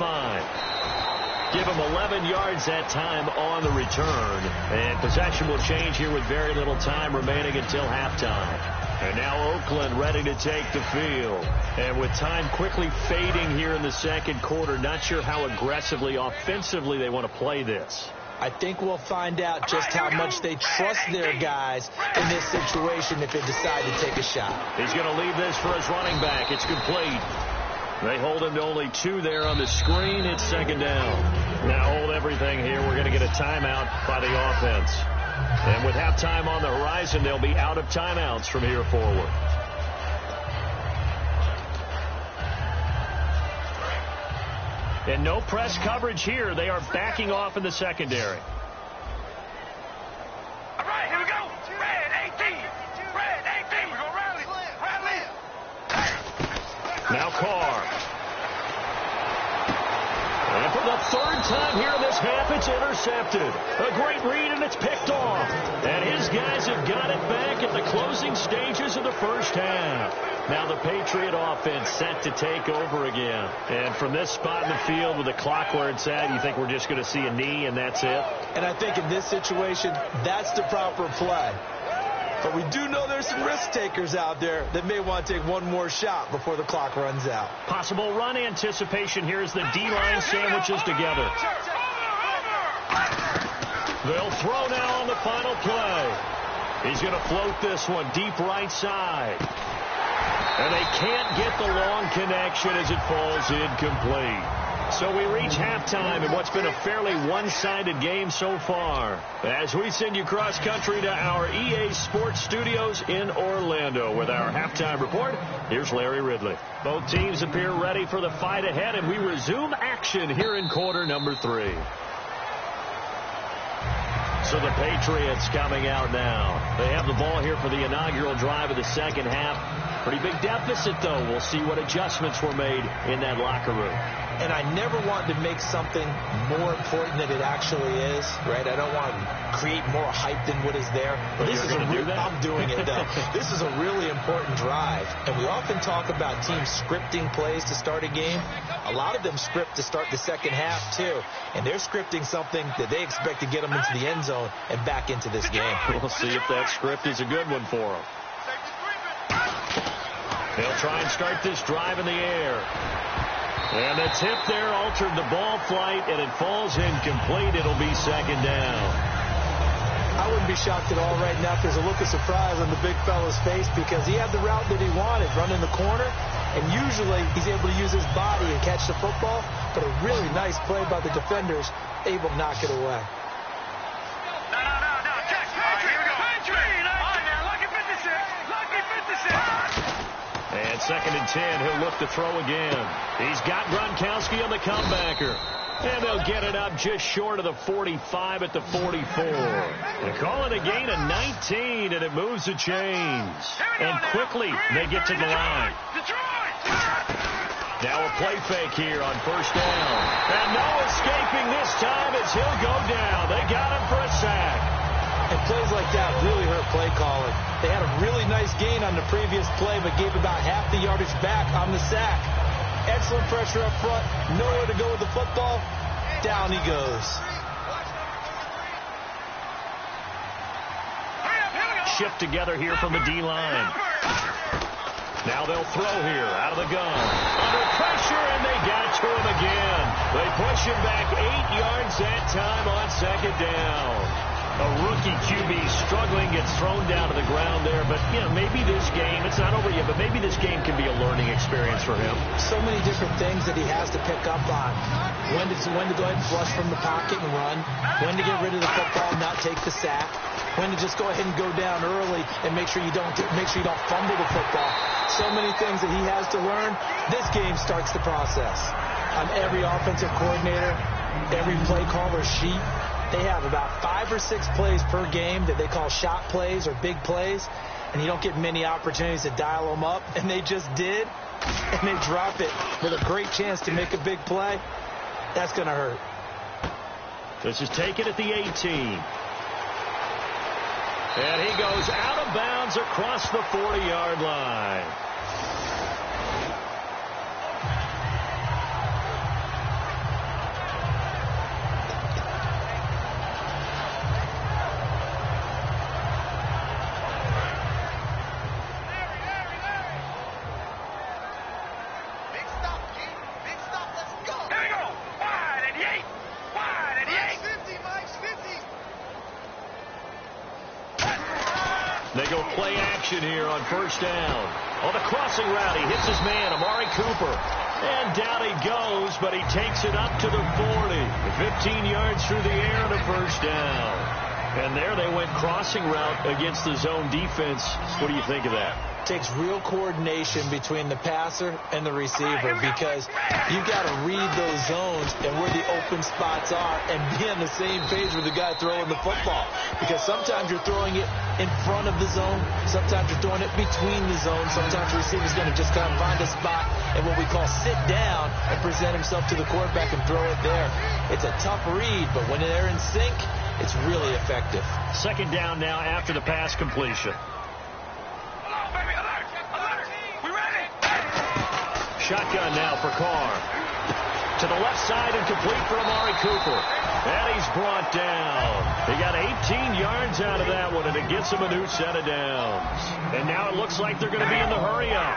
Give him 11 yards that time on the return. And possession will change here with very little time remaining until halftime. And now Oakland ready to take the field. And with time quickly fading here in the second quarter, not sure how aggressively, offensively they want to play this. I think we'll find out just how much they trust their guys in this situation if they decide to take a shot. He's going to leave this for his running back. It's complete. They hold him to only 2 there on the screen. It's second down. Now hold everything here. We're going to get a timeout by the offense. And with halftime on the horizon, they'll be out of timeouts from here forward. And no press coverage here. They are backing off in the secondary. All right, here we go. Red 18. Red 18. We're going to rally. Now Carr. And for the third time here in this half, it's intercepted. A great read, and it's picked off. And his guys have got it back at the closing stages of the first half. Now the Patriot offense set to take over again. And from this spot in the field with the clock where it's at, you think we're just going to see a knee and that's it? And I think in this situation, that's the proper play. But we do know there's some risk takers out there that may want to take one more shot before the clock runs out. Possible run anticipation here as the D-line sandwiches together. They'll throw now on the final play. He's going to float this one deep right side. And they can't get the long connection as it falls incomplete. So we reach halftime in what's been a fairly one-sided game so far. As we send you cross-country to our EA Sports Studios in Orlando with our halftime report, here's Larry Ridley. Both teams appear ready for the fight ahead, and we resume action here in quarter number 3. So the Patriots coming out now. They have the ball here for the inaugural drive of the second half. Pretty big deficit, though. We'll see what adjustments were made in that locker room. And I never want to make something more important than it actually is, right? I don't want to create more hype than what is there. But this is I'm doing it, though. This is a really important drive. And we often talk about teams scripting plays to start a game. A lot of them script to start the second half, too. And they're scripting something that they expect to get them into the end zone and back into this game. We'll see if that script is a good one for them. They'll try and start this drive in the air. And the tip there altered the ball flight, and it falls incomplete. It'll be second down. I wouldn't be shocked at all right now if there's a look of surprise on the big fella's face, because he had the route that he wanted, running the corner, and usually he's able to use his body and catch the football, but a really nice play by the defenders, able to knock it away. And second and 10, he'll look to throw again. He's got Gronkowski on the comebacker. And they'll get it up just short of the 45 at the 44. They call it a gain of 19, and it moves the chains. And quickly, they get to the line. Now a play fake here on first down. And no escaping this time as he'll go down. They got him for a sack. And plays like that really hurt play calling. They had a really nice gain on the previous play, but gave about half the yardage back on the sack. Excellent pressure up front. Nowhere to go with the football. Down he goes. Shift together here from the D-line. Now they'll throw here out of the gun. Under pressure, and they got to him again. They push him back 8 yards that time on second down. A rookie QB struggling, gets thrown down to the ground there. But, you know, maybe this game, it's not over yet, but maybe this game can be a learning experience for him. So many different things that he has to pick up on. When to go ahead and flush from the pocket and run. When to get rid of the football and not take the sack. When to just go ahead and go down early and make sure you don't fumble the football. So many things that he has to learn. This game starts the process. On every offensive coordinator, every play caller sheet, they have about 5 or 6 plays per game that they call shot plays or big plays, and you don't get many opportunities to dial them up, and they just did, and they drop it with a great chance to make a big play. That's going to hurt. This is taken at the 18. And he goes out of bounds across the 40-yard line. They go play action here on first down. On the crossing route, he hits his man, Amari Cooper. And down he goes, but he takes it up to the 40. 15 yards through the air and a first down. And there they went crossing route against the zone defense. What do you think of that? Takes real coordination between the passer and the receiver, because you've got to read those zones and where the open spots are and be on the same page with the guy throwing the football. Because sometimes you're throwing it in front of the zone. Sometimes you're throwing it between the zones. Sometimes the receiver's going to just kind of find a spot and what we call sit down and present himself to the quarterback and throw it there. It's a tough read, but when they're in sync, it's really effective. Second down now after the pass completion. Shotgun now for Carr. To the left side and complete for Amari Cooper. And he's brought down. He got 18 yards out of that one, and it gets him a new set of downs. And now it looks like they're going to be in the hurry-up.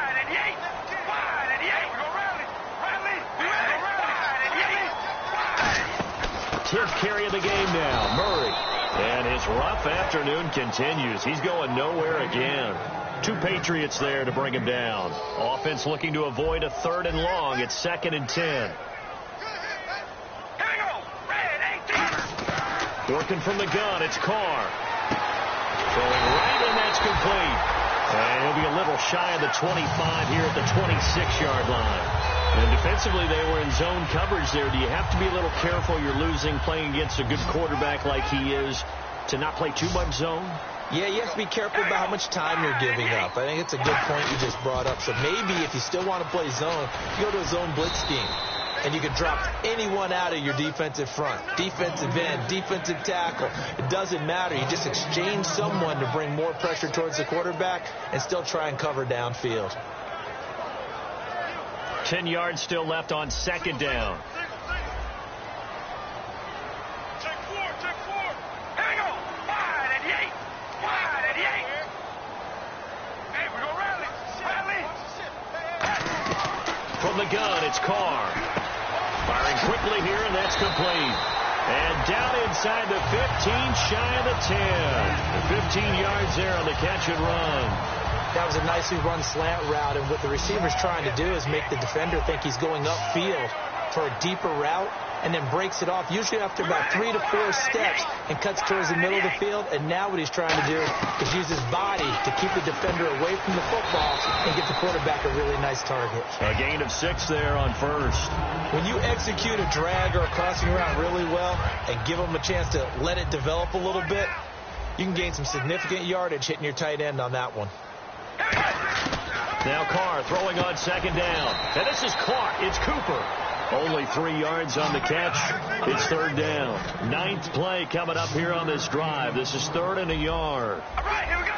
Tenth carry of the game now, Murray. And his rough afternoon continues. He's going nowhere again. 2 Patriots there to bring him down. Offense looking to avoid a 3rd and long. It's 2nd and 10. Working from the gun, it's Carr. Throwing right, and that's complete. And he'll be a little shy of the 25 here at the 26-yard line. And defensively, they were in zone coverage there. Do you have to be a little careful? You're losing playing against a good quarterback like he is to not play too much zone? Yeah, you have to be careful about how much time you're giving up. I think it's a good point you just brought up. So maybe if you still want to play zone, you go to a zone blitz scheme. And you can drop anyone out of your defensive front. Defensive end, defensive tackle. It doesn't matter. You just exchange someone to bring more pressure towards the quarterback and still try and cover downfield. 10 yards still left on second down. Hang on. Wide at the 8. Wide at the 8. Hey, we're going to rally. Rally. From the gun, it's Carr. Firing quickly here, and that's complete. And down inside the 15, shy of the 10. 15 yards there on the catch and run. That was a nicely run slant route, and what the receiver's trying to do is make the defender think he's going upfield for a deeper route, and then breaks it off, usually after about 3 to 4 steps, and cuts towards the middle of the field. And now what he's trying to do is use his body to keep the defender away from the football and get the quarterback a really nice target. A gain of 6 there on first. When you execute a drag or a crossing route really well and give them a chance to let it develop a little bit, you can gain some significant yardage hitting your tight end on that one. Now Carr throwing on second down. And this is caught. It's Cooper. Only 3 yards on the catch. It's third down. 9th play coming up here on this drive. This is 3rd and a yard. All right, here we go.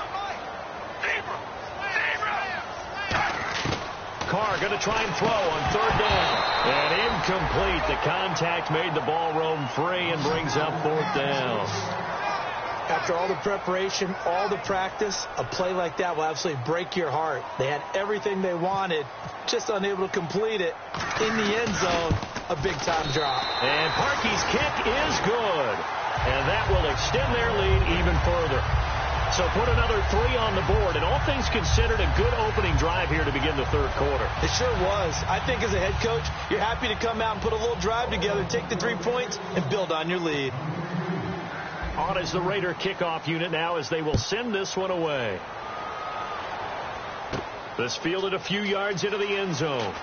Carr going to try and throw on 3rd down. And incomplete. The contact made the ball roam free and brings up 4th down. After all the preparation, all the practice, a play like that will absolutely break your heart. They had everything they wanted, just unable to complete it. In the end zone, a big-time drop. And Parkey's kick is good. And that will extend their lead even further. So put another 3 on the board. And all things considered, a good opening drive here to begin the third quarter. It sure was. I think as a head coach, you're happy to come out and put a little drive together, take the 3 points, and build on your lead. On is the Raider kickoff unit now as they will send this one away. This fielded a few yards into the end zone.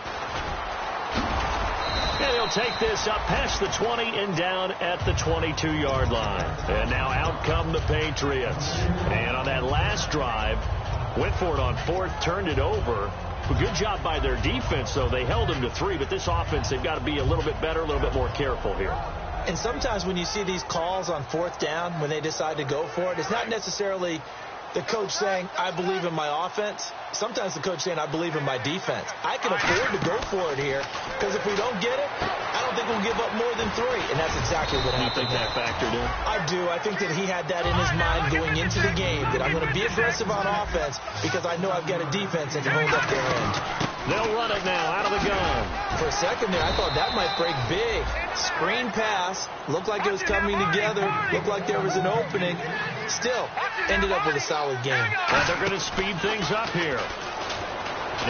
And he'll take this up past the 20 and down at the 22-yard line. And now out come the Patriots. And on that last drive, went for it on 4th, turned it over. A good job by their defense, though. They held them to 3, but this offense, they've got to be a little bit better, a little bit more careful here. And sometimes when you see these calls on 4th down, when they decide to go for it, it's not necessarily the coach saying, I believe in my offense. Sometimes the coach saying, I believe in my defense. I can afford to go for it here, because if we don't get it, I don't think we'll give up more than 3. And that's exactly what happened. You think that factored in? I do. I think that he had that in his mind going into the game, that I'm going to be aggressive on offense because I know I've got a defense that can hold up their end. They'll run it now out of the gun. For a second there, I thought that might break big. Screen pass. Looked like it was coming together. Looked like there was an opening. Still, ended up with a solid game. And they're going to speed things up here.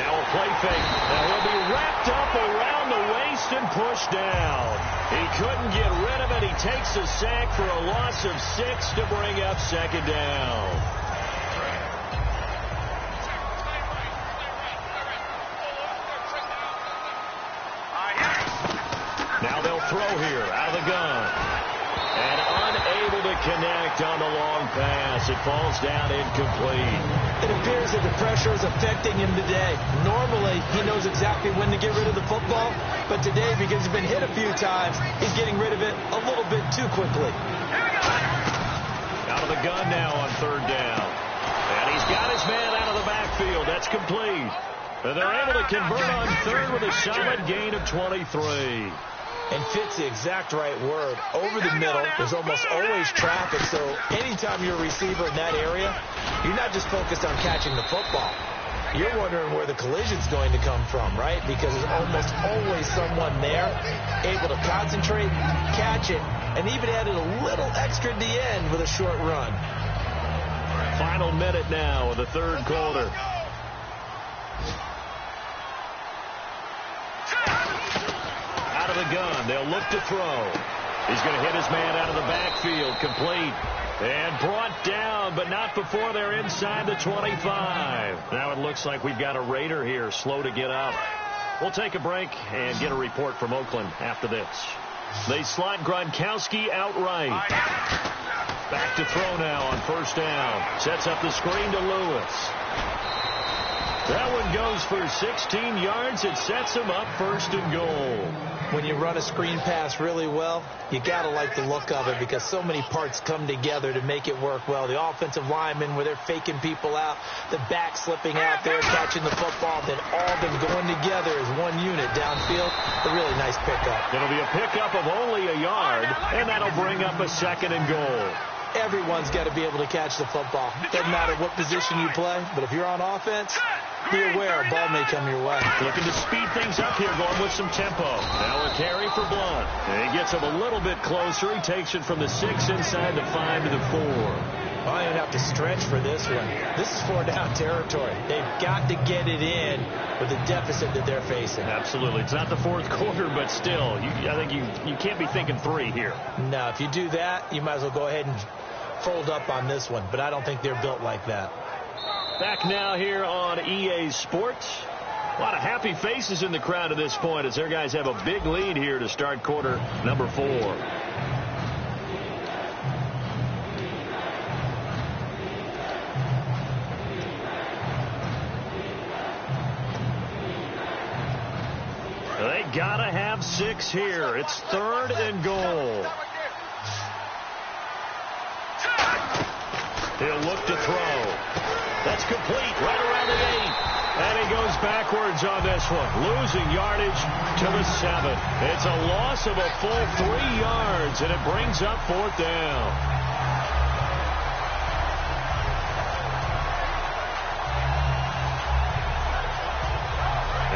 Now a play fake. Now he'll be wrapped up around the waist and pushed down. He couldn't get rid of it. He takes a sack for a loss of 6 to bring up second down. Now they'll throw here out of the gun. And unable to connect on the long pass. It falls down incomplete. It appears that the pressure is affecting him today. Normally, he knows exactly when to get rid of the football. But today, because he's been hit a few times, he's getting rid of it a little bit too quickly. Out of the gun now on 3rd down. And he's got his man out of the backfield. That's complete. And they're able to convert on 3rd with a solid gain of 23. And fits the exact right word. Over the middle, there's almost always traffic, so anytime you're a receiver in that area, you're not just focused on catching the football. You're wondering where the collision's going to come from, right? Because there's almost always someone there able to concentrate, catch it, and even added a little extra at the end with a short run. Final minute now of the third quarter. Out of the gun, they'll look to throw. He's going to hit his man out of the backfield. Complete. And brought down, but not before they're inside the 25. Now it looks like we've got a Raider here, slow to get up. We'll take a break and get a report from Oakland after this. They slot Gronkowski outright. Back to throw now on first down. Sets up the screen to Lewis. That one goes for 16 yards. It sets him up first and goal. When you run a screen pass really well, you got to like the look of it because so many parts come together to make it work well. The offensive linemen where they're faking people out, the back slipping out there, catching the football, then all of them going together as one unit downfield. A really nice pickup. It'll be a pickup of only a yard, and that'll bring up a second and goal. Everyone's got to be able to catch the football. Doesn't matter what position you play, but if you're on offense, be aware a ball may come your way. Looking to speed things up here, going with some tempo. Now a carry for Blunt. And he gets him a little bit closer. He takes it from the 6 inside the 5 to the 4. I don't have to stretch for this one. This is 4-down territory. They've got to get it in with the deficit that they're facing. Absolutely. It's not the fourth quarter, but still, I think you can't be thinking 3 here. No, if you do that, you might as well go ahead and fold up on this one. But I don't think they're built like that. Back now here on EA Sports. A lot of happy faces in the crowd at this point as their guys have a big lead here to start quarter number 4. They gotta have 6 here. It's 3rd and goal. He'll look to throw. That's complete right around the 8. And he goes backwards on this one, losing yardage to the 7. It's a loss of a full 3 yards, and it brings up 4th down.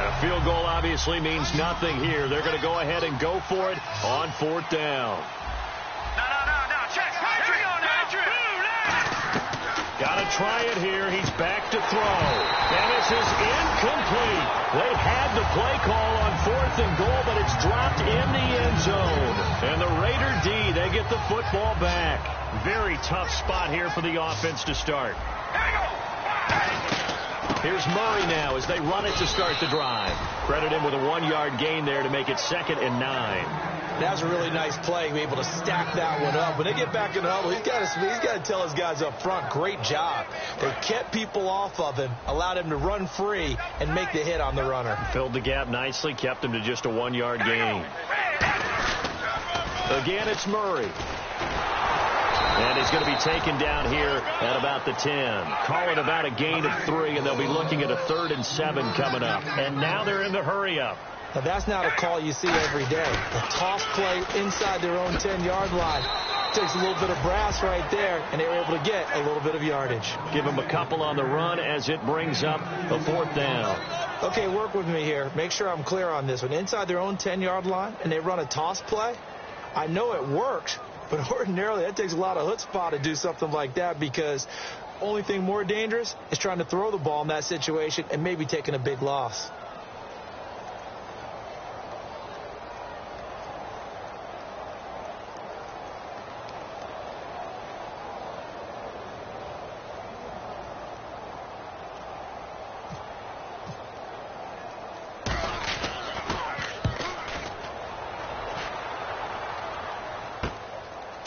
A field goal obviously means nothing here. They're going to go ahead and go for it on 4th down. No, check. Patrick on that. Got to try it here. He's back to throw. And this is incomplete. They had the play call on 4th and goal, but it's dropped in the end zone. And the Raider D, they get the football back. Very tough spot here for the offense to start. Here's Murray now as they run it to start the drive. Credit him with a 1-yard gain there to make it 2nd and 9. That was a really nice play, be able to stack that one up. When they get back in the huddle, he's got to tell his guys up front, great job. They kept people off of him, allowed him to run free, and make the hit on the runner. Filled the gap nicely, kept him to just a 1-yard gain. Again, it's Murray. And he's going to be taken down here at about the 10. Call it about a gain of 3, and they'll be looking at a 3rd and 7 coming up. And now they're in the hurry-up. Now, that's not a call you see every day. A toss play inside their own 10-yard line. Takes a little bit of brass right there, and they were able to get a little bit of yardage. Give them a couple on the run as it brings up a 4th down. Okay, work with me here. Make sure I'm clear on this one. Inside their own 10-yard line, and they run a toss play. I know it works, but ordinarily that takes a lot of chutzpah to do something like that because only thing more dangerous is trying to throw the ball in that situation and maybe taking a big loss.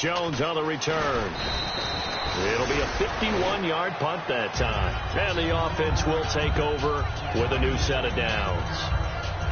Jones on the return. It'll be a 51-yard punt that time. And the offense will take over with a new set of downs.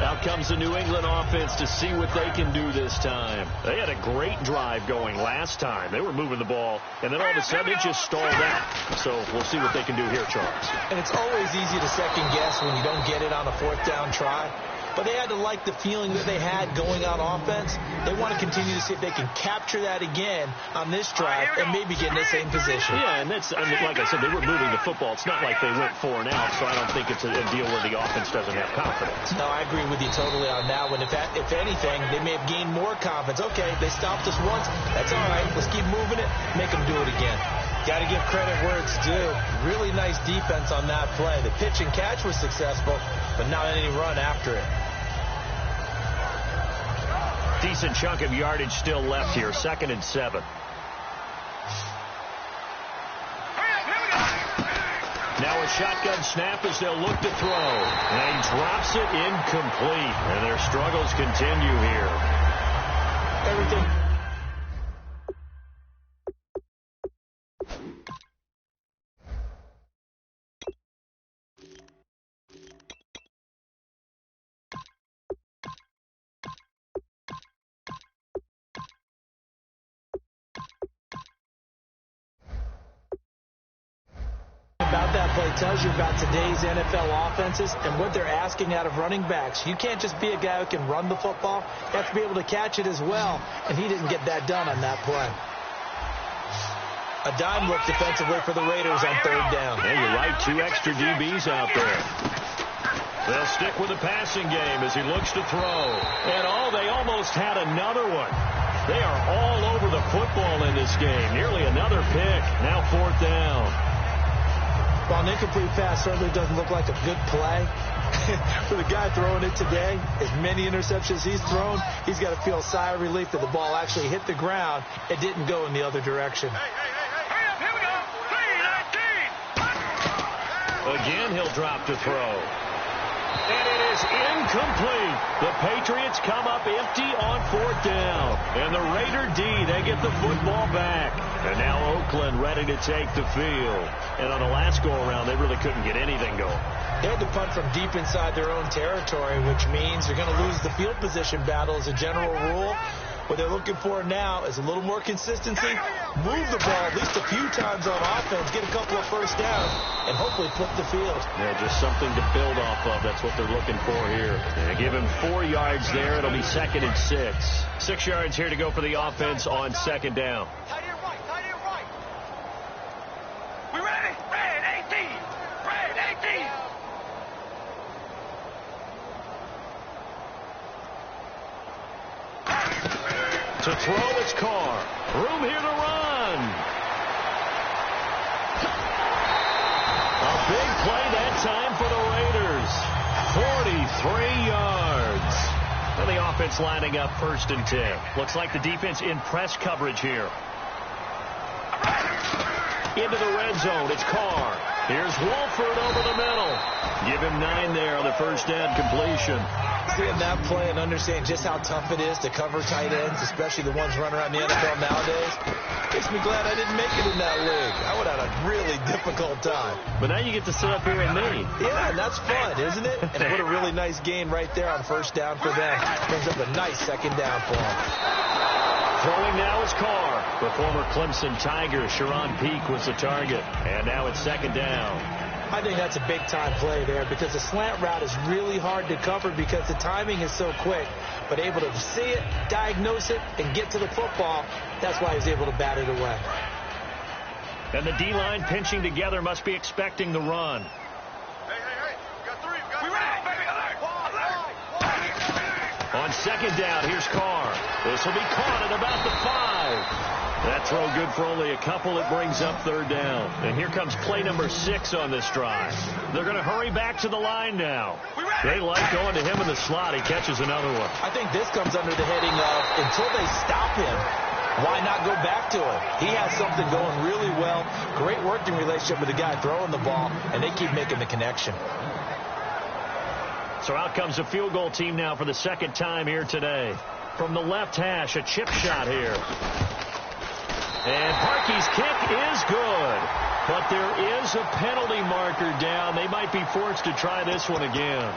Out comes the New England offense to see what they can do this time. They had a great drive going last time. They were moving the ball, and then all of a sudden it just stalled out. So we'll see what they can do here, Charles. And it's always easy to second guess when you don't get it on a 4th down try. But they had to like the feeling that they had going on offense. They want to continue to see if they can capture that again on this drive and maybe get in the same position. Yeah, and that's, I mean, like I said, they were moving the football. It's not like they went 4 and out, so I don't think it's a deal where the offense doesn't have confidence. No, I agree with you totally on that one. If anything, they may have gained more confidence. Okay, they stopped us once. That's all right. Let's keep moving it. Make them do it again. Got to give credit where it's due. Really nice defense on that play. The pitch and catch was successful, but not any run after it. Decent chunk of yardage still left here. 2nd and 7. Now a shotgun snap as they'll look to throw. And he drops it incomplete. And their struggles continue here. Everything. About that play tells you about today's NFL offenses and what they're asking out of running backs. You can't just be a guy who can run the football. You have to be able to catch it as well, and he didn't get that done on that play. A dime look defensively for the Raiders on 3rd down. Yeah, you're right. 2 extra DBs out there. They'll stick with the passing game as he looks to throw. And they almost had another one. They are all over the football in this game. Nearly another pick. Now 4th down. While an incomplete pass certainly doesn't look like a good play, for the guy throwing it today, as many interceptions he's thrown, he's got to feel a sigh of relief that the ball actually hit the ground. It didn't go in the other direction. Here we go. 3-19. Again, he'll drop to throw. And it is incomplete. The Patriots come up empty on 4th down. And the Raider D, they get the football back. And now Oakland ready to take the field. And on the last go-around, they really couldn't get anything going. They had to punt from deep inside their own territory, which means they're going to lose the field position battle as a general rule. What they're looking for now is a little more consistency, move the ball at least a few times on offense, get a couple of first downs, and hopefully flip the field. Yeah, just something to build off of. That's what they're looking for here. And give him 4 yards there. It'll be 2nd and 6. 6 yards here to go for the offense on 2nd down. Tight end right. We ready? Red 18. Red 18. To throw, it's Carr. Room here to run. A big play that time for the Raiders. 43 yards. And the offense lining up 1st and 10. Looks like the defense in press coverage here. Into the red zone. It's Carr. Here's Wolford over the middle. Give him 9 there on the first down completion. Seeing that play and understanding just how tough it is to cover tight ends, especially the ones running around the NFL nowadays, makes me glad I didn't make it in that league. I would have had a really difficult time. But now you get to sit up here with me. Yeah, and that's fun, isn't it? And what a really nice gain right there on 1st down for them. Brings up a nice 2nd down for them. Throwing now is Carr. The former Clemson Tiger, Sharon Peake, was the target. And now it's 2nd down. I think that's a big-time play there because the slant route is really hard to cover because the timing is so quick. But able to see it, diagnose it, and get to the football, that's why he was able to bat it away. And the D-line pinching together must be expecting the run. Hey. We got 3. We ready, baby. Alert. On 2nd down, here's Carr. This will be caught at about the 5. That throw good for only a couple. It brings up 3rd down. And here comes play number 6 on this drive. They're going to hurry back to the line now. They like going to him in the slot. He catches another one. I think this comes under the heading of until they stop him, why not go back to him? He has something going really well. Great working relationship with the guy throwing the ball, and they keep making the connection. So out comes a field goal team now for the 2nd time here today. From the left hash, a chip shot here. And Parkey's kick is good. But there is a penalty marker down. They might be forced to try this one again.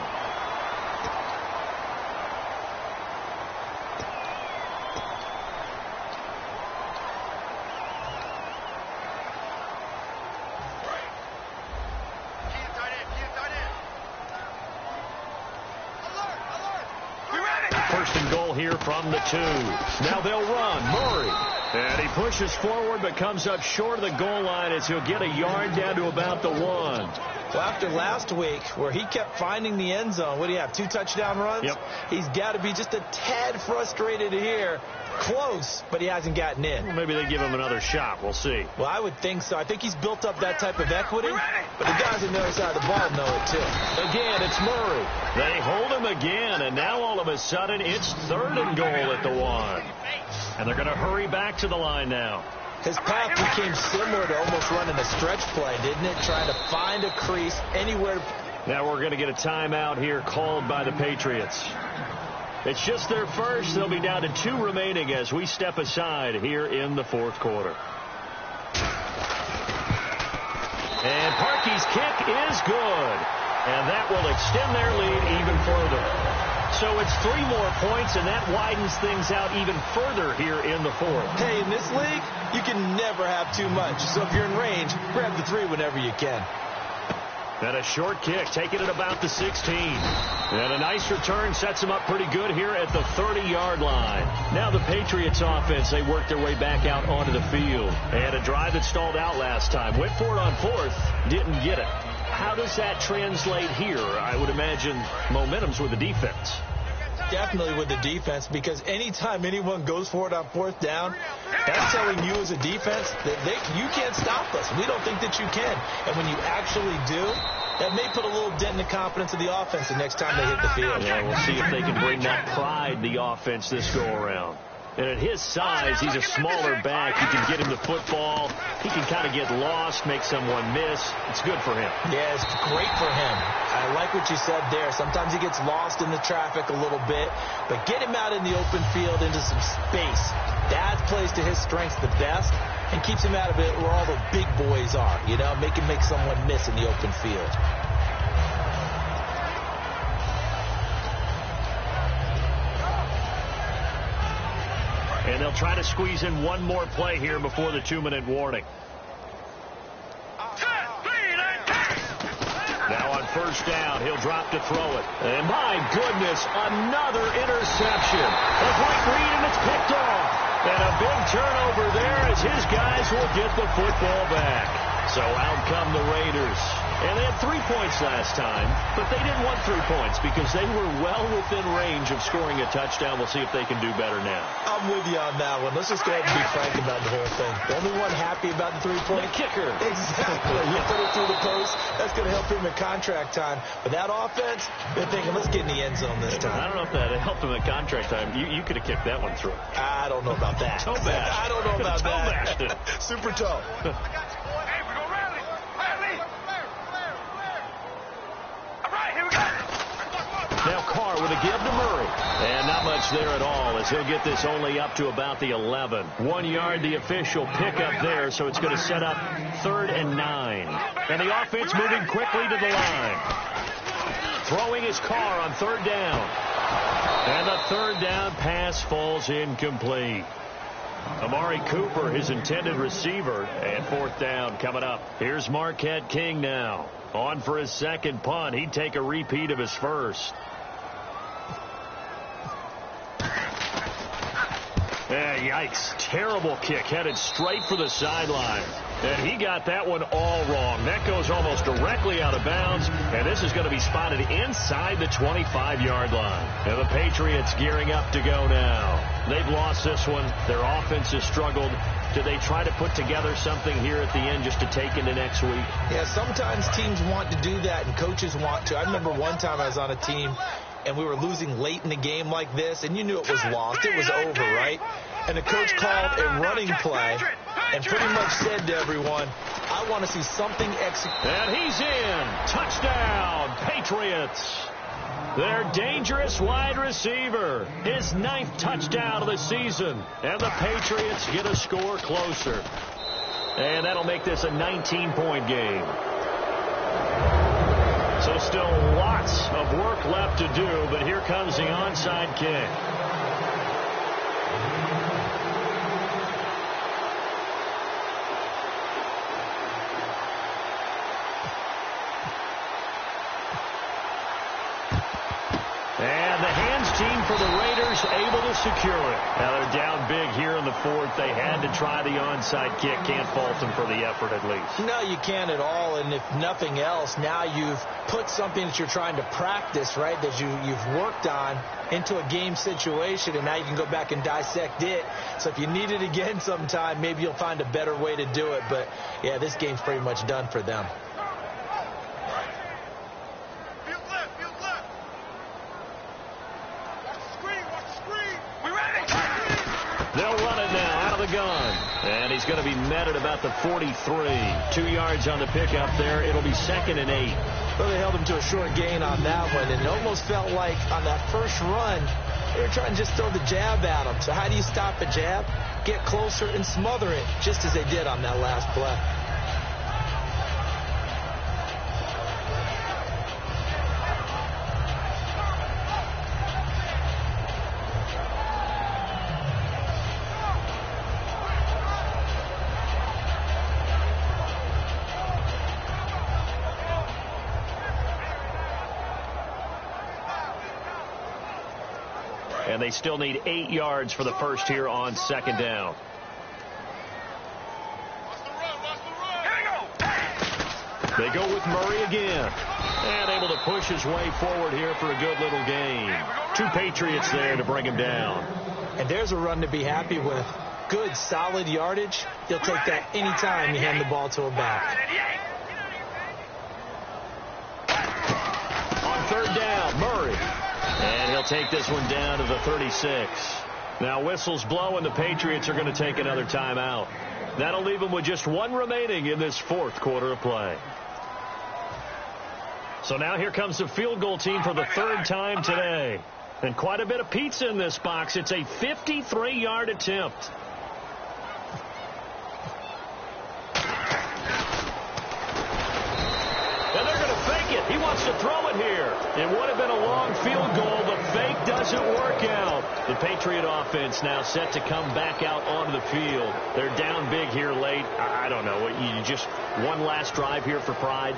First and goal here from the 2. Now they'll run. Murray. And he pushes forward but comes up short of the goal line as he'll get a yard down to about the 1. Well, after last week where he kept finding the end zone, what do you have, 2 touchdown runs? Yep. He's got to be just a tad frustrated here. Close, but he hasn't gotten in. Well, maybe they give him another shot. We'll see. Well, I would think so. I think he's built up that type of equity, but the guys on the other side of the ball know it too. Again, it's Murray. They hold him again, and now all of a sudden it's 3rd and goal at the 1. And they're going to hurry back to the line now. His path became similar to almost running a stretch play, didn't it? Trying to find a crease anywhere. Now we're going to get a timeout here called by the Patriots. It's just their first. They'll be down to 2 remaining as we step aside here in the 4th quarter. And Parkey's kick is good. And that will extend their lead even further. So it's 3 more points, and that widens things out even further here in the 4th. Hey, in this league, you can never have too much. So if you're in range, grab the 3 whenever you can. And a short kick, taken at about the 16. And a nice return sets them up pretty good here at the 30-yard line. Now the Patriots offense, they work their way back out onto the field. And a drive that stalled out last time. Went for it on 4th, didn't get it. How does that translate here? I would imagine momentum's with the defense. Definitely with the defense, because anytime anyone goes for it on 4th down, that's telling you as a defense that you can't stop us. We don't think that you can. And when you actually do, that may put a little dent in the confidence of the offense the next time they hit the field. Yeah, we'll see if they can bring that pride, the offense, this go-around. And at his size, he's a smaller back. You can get him the football. He can kind of get lost, make someone miss. It's good for him. Yeah, it's great for him. I like what you said there. Sometimes he gets lost in the traffic a little bit, but get him out in the open field into some space. That plays to his strengths the best and keeps him out of it where all the big boys are, you know, make someone miss in the open field. And they'll try to squeeze in one more play here before the 2-minute warning. Now on 1st down, he'll drop to throw it. And my goodness, another interception. A great read, and it's picked off. And a big turnover there as his guys will get the football back. So out come the Raiders. And they had 3 points last time, but they didn't want 3 points because they were well within range of scoring a touchdown. We'll see if they can do better now. I'm with you on that one. Let's just go ahead and be frank about the whole thing. The only one happy about the 3-point? The kicker. Exactly. You put it through the post. That's going to help him at contract time. But that offense, they're thinking, let's get in the end zone this time. I don't know if that helped him at contract time. You could have kicked that one through. I don't know about that. Toe bash. I don't know about Toe bashed that. it. Super toe. Now Carr with a give to Murray. And not much there at all as he'll get this only up to about the 11. 1 yard, the official pickup there, so it's going to set up 3rd and 9. And the offense moving quickly to the line. Throwing his Carr on 3rd down. And the 3rd down pass falls incomplete. Amari Cooper, his intended receiver, and 4th down coming up. Here's Marquette King now. On for his 2nd punt. He'd take a repeat of his 1st. Yikes. Terrible kick. Headed straight for the sideline. And he got that one all wrong. That goes almost directly out of bounds. And this is going to be spotted inside the 25-yard line. And the Patriots gearing up to go now. They've lost this one. Their offense has struggled. Do they try to put together something here at the end just to take into next week? Yeah, sometimes teams want to do that and coaches want to. I remember one time I was on a team and we were losing late in the game like this, and you knew it was lost. It was over, right? And the coach called a running play and pretty much said to everyone, I want to see something executed. And he's in. Touchdown, Patriots. Their dangerous wide receiver. His 9th touchdown of the season. And the Patriots get a score closer. And that'll make this a 19-point game. So still lots of work left to do, but here comes the onside kick. And the hands team for the Raiders able to secure it. Now they're down big here in the fourth. They had to try the onside kick. Can't fault them for the effort at least. No, you can't at all. And if nothing else, now you've put something that you're trying to practice, right, that you've worked on into a game situation, and now you can go back and dissect it. So if you need it again sometime, maybe you'll find a better way to do it. But, yeah, this game's pretty much done for them. They'll run it now out of the gun. And he's going to be met at about the 43. 2 yards on the pickup there. It'll be 2nd and 8. Well, they held him to a short gain on that one, and it almost felt like on that first run, they were trying to just throw the jab at him. So how do you stop a jab? Get closer and smother it, just as they did on that last play. And they still need 8 yards for the first here on 2nd down. They go with Murray again. And able to push his way forward here for a good little gain. 2 Patriots there to bring him down. And there's a run to be happy with. Good, solid yardage. They'll take that anytime you hand the ball to a back. On 3rd down, Murray. And he'll take this one down to the 36. Now whistles blow, and the Patriots are going to take another timeout. That'll leave them with just 1 remaining in this 4th quarter of play. So now here comes the field goal team for the 3rd time today. And quite a bit of pizza in this box. It's a 53-yard attempt. And they're going to fake it. He wants to throw it here. It would have been a long field goal. The fake doesn't work out. The Patriot offense now set to come back out onto the field. They're down big here late. I don't know. You just one last drive here for pride?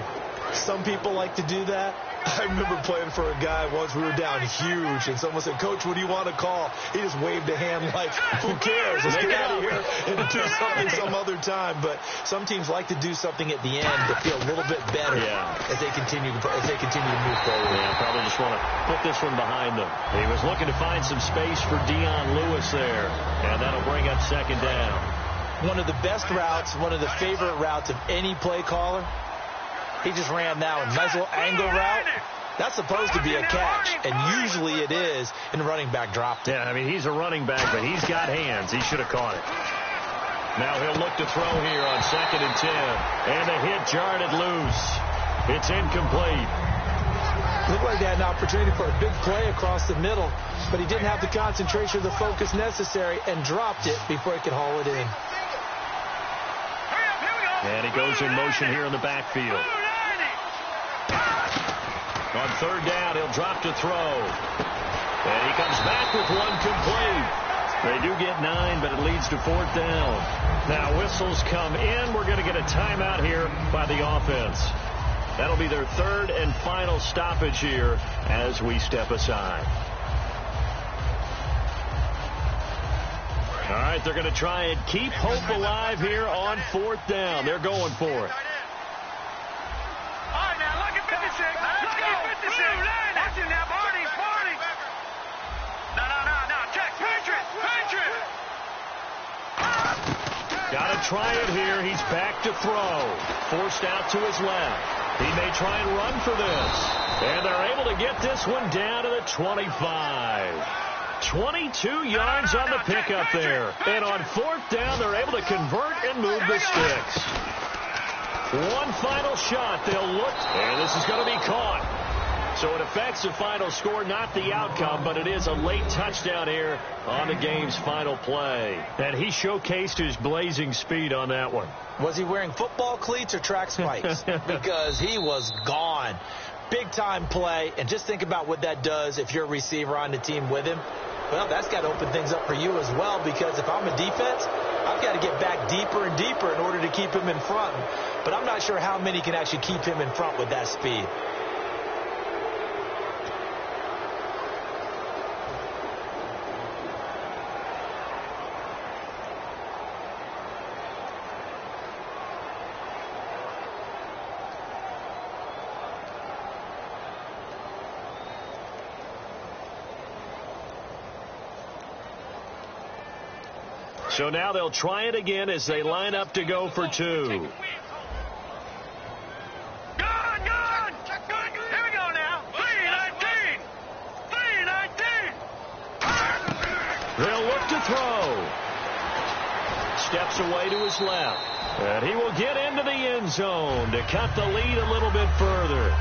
Some people like to do that. I remember playing for a guy once. We were down huge, and someone said, "Coach, what do you want to call?" He just waved a hand like, "Who cares? Let's get out of here and do something some other time." But some teams like to do something at the end to feel a little bit better as they continue to move forward. Yeah, probably just want to put this one behind them. He was looking to find some space for Dion Lewis there, and that'll bring up 2nd down. One of the best routes, one of the favorite routes of any play caller. He just ran that one. Nice little angle route. That's supposed to be a catch, and usually it is, and the running back dropped it. Yeah, I mean, he's a running back, but he's got hands. He should have caught it. Now he'll look to throw here on 2nd and 10. And the hit jarred it loose. It's incomplete. Looked like they had an opportunity for a big play across the middle, but he didn't have the concentration or the focus necessary and dropped it before he could haul it in. And he goes in motion here in the backfield. On 3rd down, he'll drop to throw. And he comes back with one complete. They do get 9, but it leads to 4th down. Now whistles come in. We're going to get a timeout here by the offense. That'll be their 3rd and final stoppage here as we step aside. All right, they're going to try and keep hope alive here on 4th down. They're going for it. All right, now, look at 56. Look at 56. Watch it now, Barney. No. Check. Patriot. Got to try it here. He's back to throw. Forced out to his left. He may try and run for this. And they're able to get this one down to the 25. 22 yards on the pickup there. And on 4th down, they're able to convert and move the sticks. One final shot. They'll look, and this is going to be caught. So it affects the final score, not the outcome, but it is a late touchdown here on the game's final play. And he showcased his blazing speed on that one. Was he wearing football cleats or track spikes? Because he was gone. Big-time play, and just think about what that does if you're a receiver on the team with him. Well, that's got to open things up for you as well, because if I'm a defense, I've got to get back deeper and deeper in order to keep him in front. But I'm not sure how many can actually keep him in front with that speed. So now they'll try it again as they line up to go for two. Gone! Gone! Here we go now. 319! 319! They'll look to throw. Steps away to his left. And he will get into the end zone to cut the lead a little bit further.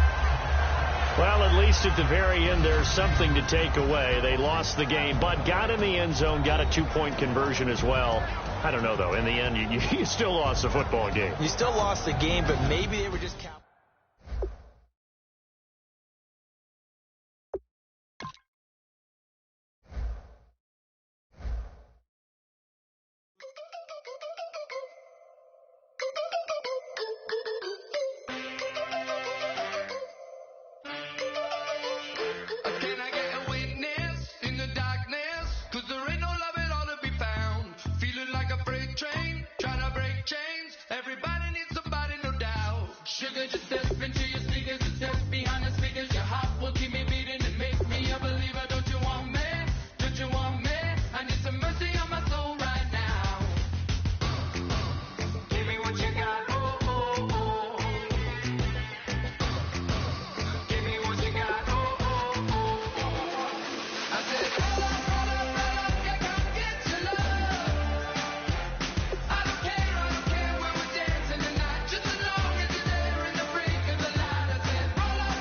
Well, at least at the very end, there's something to take away. They lost the game, but got in the end zone, got a 2-point conversion as well. I don't know, though. In the end, you still lost the football game. You still lost the game, but maybe they were just counting. Can I get a witness in the darkness? 'Cause there ain't no love at all to be found. Feeling like a freight train, trying to break chains. Everybody needs somebody, no doubt. Sugar, just step into your sneakers and step behind the speakers. Your heart will keep me beating and make me a believer. Don't you want me? Don't you want me? I need some mercy on my soul right now. Give me what you got, oh, oh, oh. Give me what you got, oh, oh, oh. I said, roll up, yeah, come get your love. I don't care where we're dancing tonight, just as long as you're there in the freak of the light. I said, roll up,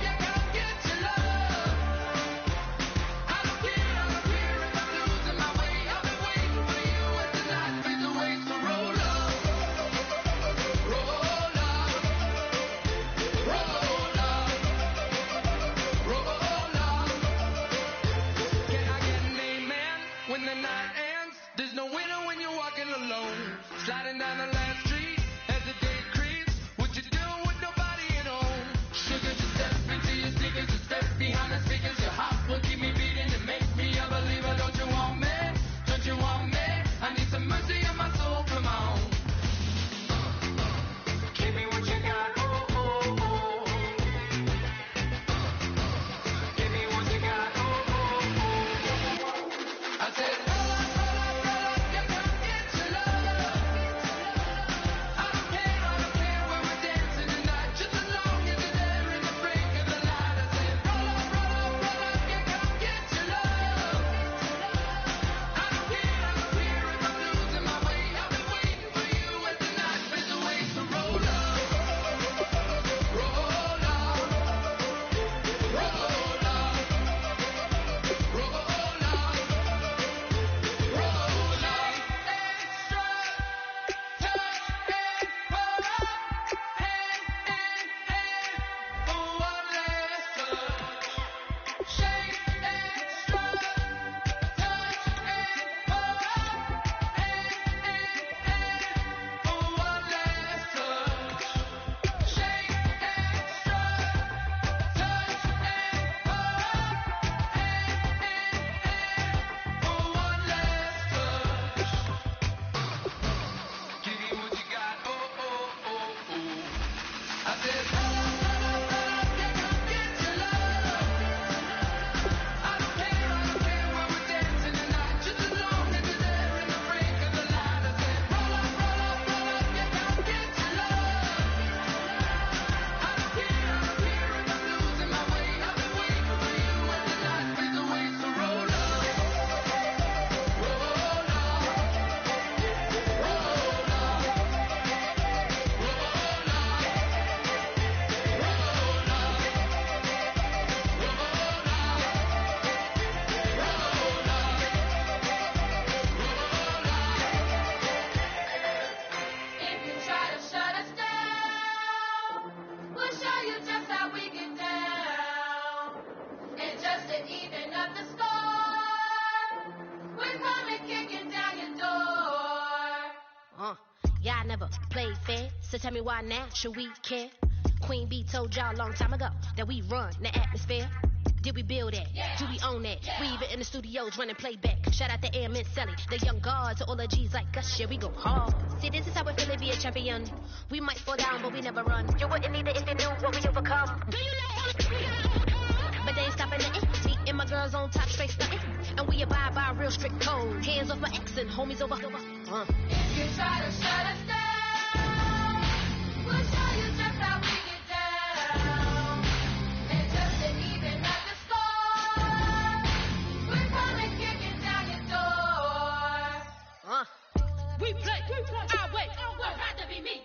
yeah, come get your love. I don't care if I'm losing my way. I've been waiting for you as the night fades away. So roll up, roll up, roll up, roll up. Can I get an amen when the night ends? There's no winner when you're walking alone. Sliding down the last street as the day creeps. What you doing with nobody at home? Sugar, just step into your sneakers and step behind the speakers. Your heart will keep me beating and make me a believer. Don't you want me? Don't you want me? I need some mercy on my soul. Come on. Give me what you got. Oh, oh, oh. Give me what you got. Oh, oh, oh. I said, roll up, yeah, come get your love. I don't care where we're dancing tonight, just as long as you're there in the break of the light. I said, roll up, yeah, come get your love. I don't care if I'm losing my way. I've been waiting for you as the night fades away. So roll up, roll up, roll up, roll up. Give me what you got, oh, oh, oh, oh. I said, yeah, come get your love. I don't care where we're dancing tonight, just as long as you're there in the break of the light. I said, roll up, yeah, come get your love. I don't care if I'm losing my way. I've been waiting for you as the night fades away. So roll up, roll up, roll up. If you try to shut us down, we'll show you just how we get down. And just to even up the score, we're coming kicking down your door. Y'all never played fair, so tell me why now should we care? Queen B told y'all a long time ago that we run the atmosphere. Did we build that? Do we own that? We even in the studios running playback. Shout out to Airman Sally, the young guards, to all the G's like us. Yeah, we go hard. See, this is how it feel to be a champion. We might fall down, but we never run. You wouldn't need it if you knew what we overcome. Do you know all the but they ain't stopping nothing. Me and my girl girls on top straight stunting. And we abide by a real strict code. Hands off my ex and homies over. If you try to shut us down, we'll show you just how we get down. And just to even up the score, we're coming kicking down your door. We play, our way, work hard to be me.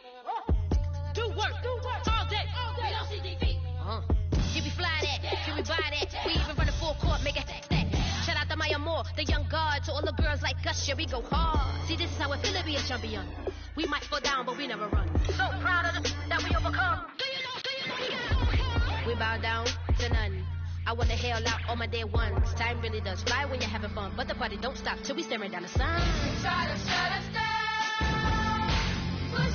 Do work, all day, we don't see defeat. Can we fly that? Can we buy that? We even run a full court, make it stack. Shout out to Maya Moore, the young guard, to all the girls like us, yeah, we go hard. See, this is how it feel to be a champion. We might fall down, but we never run. So proud of that we overcome. Do you know we got overcome? We bow down to none. I wanna hail out all my day ones. Time really does fly when you're having fun, but the party don't stop till we staring down the sun. Try to shut us down. We'll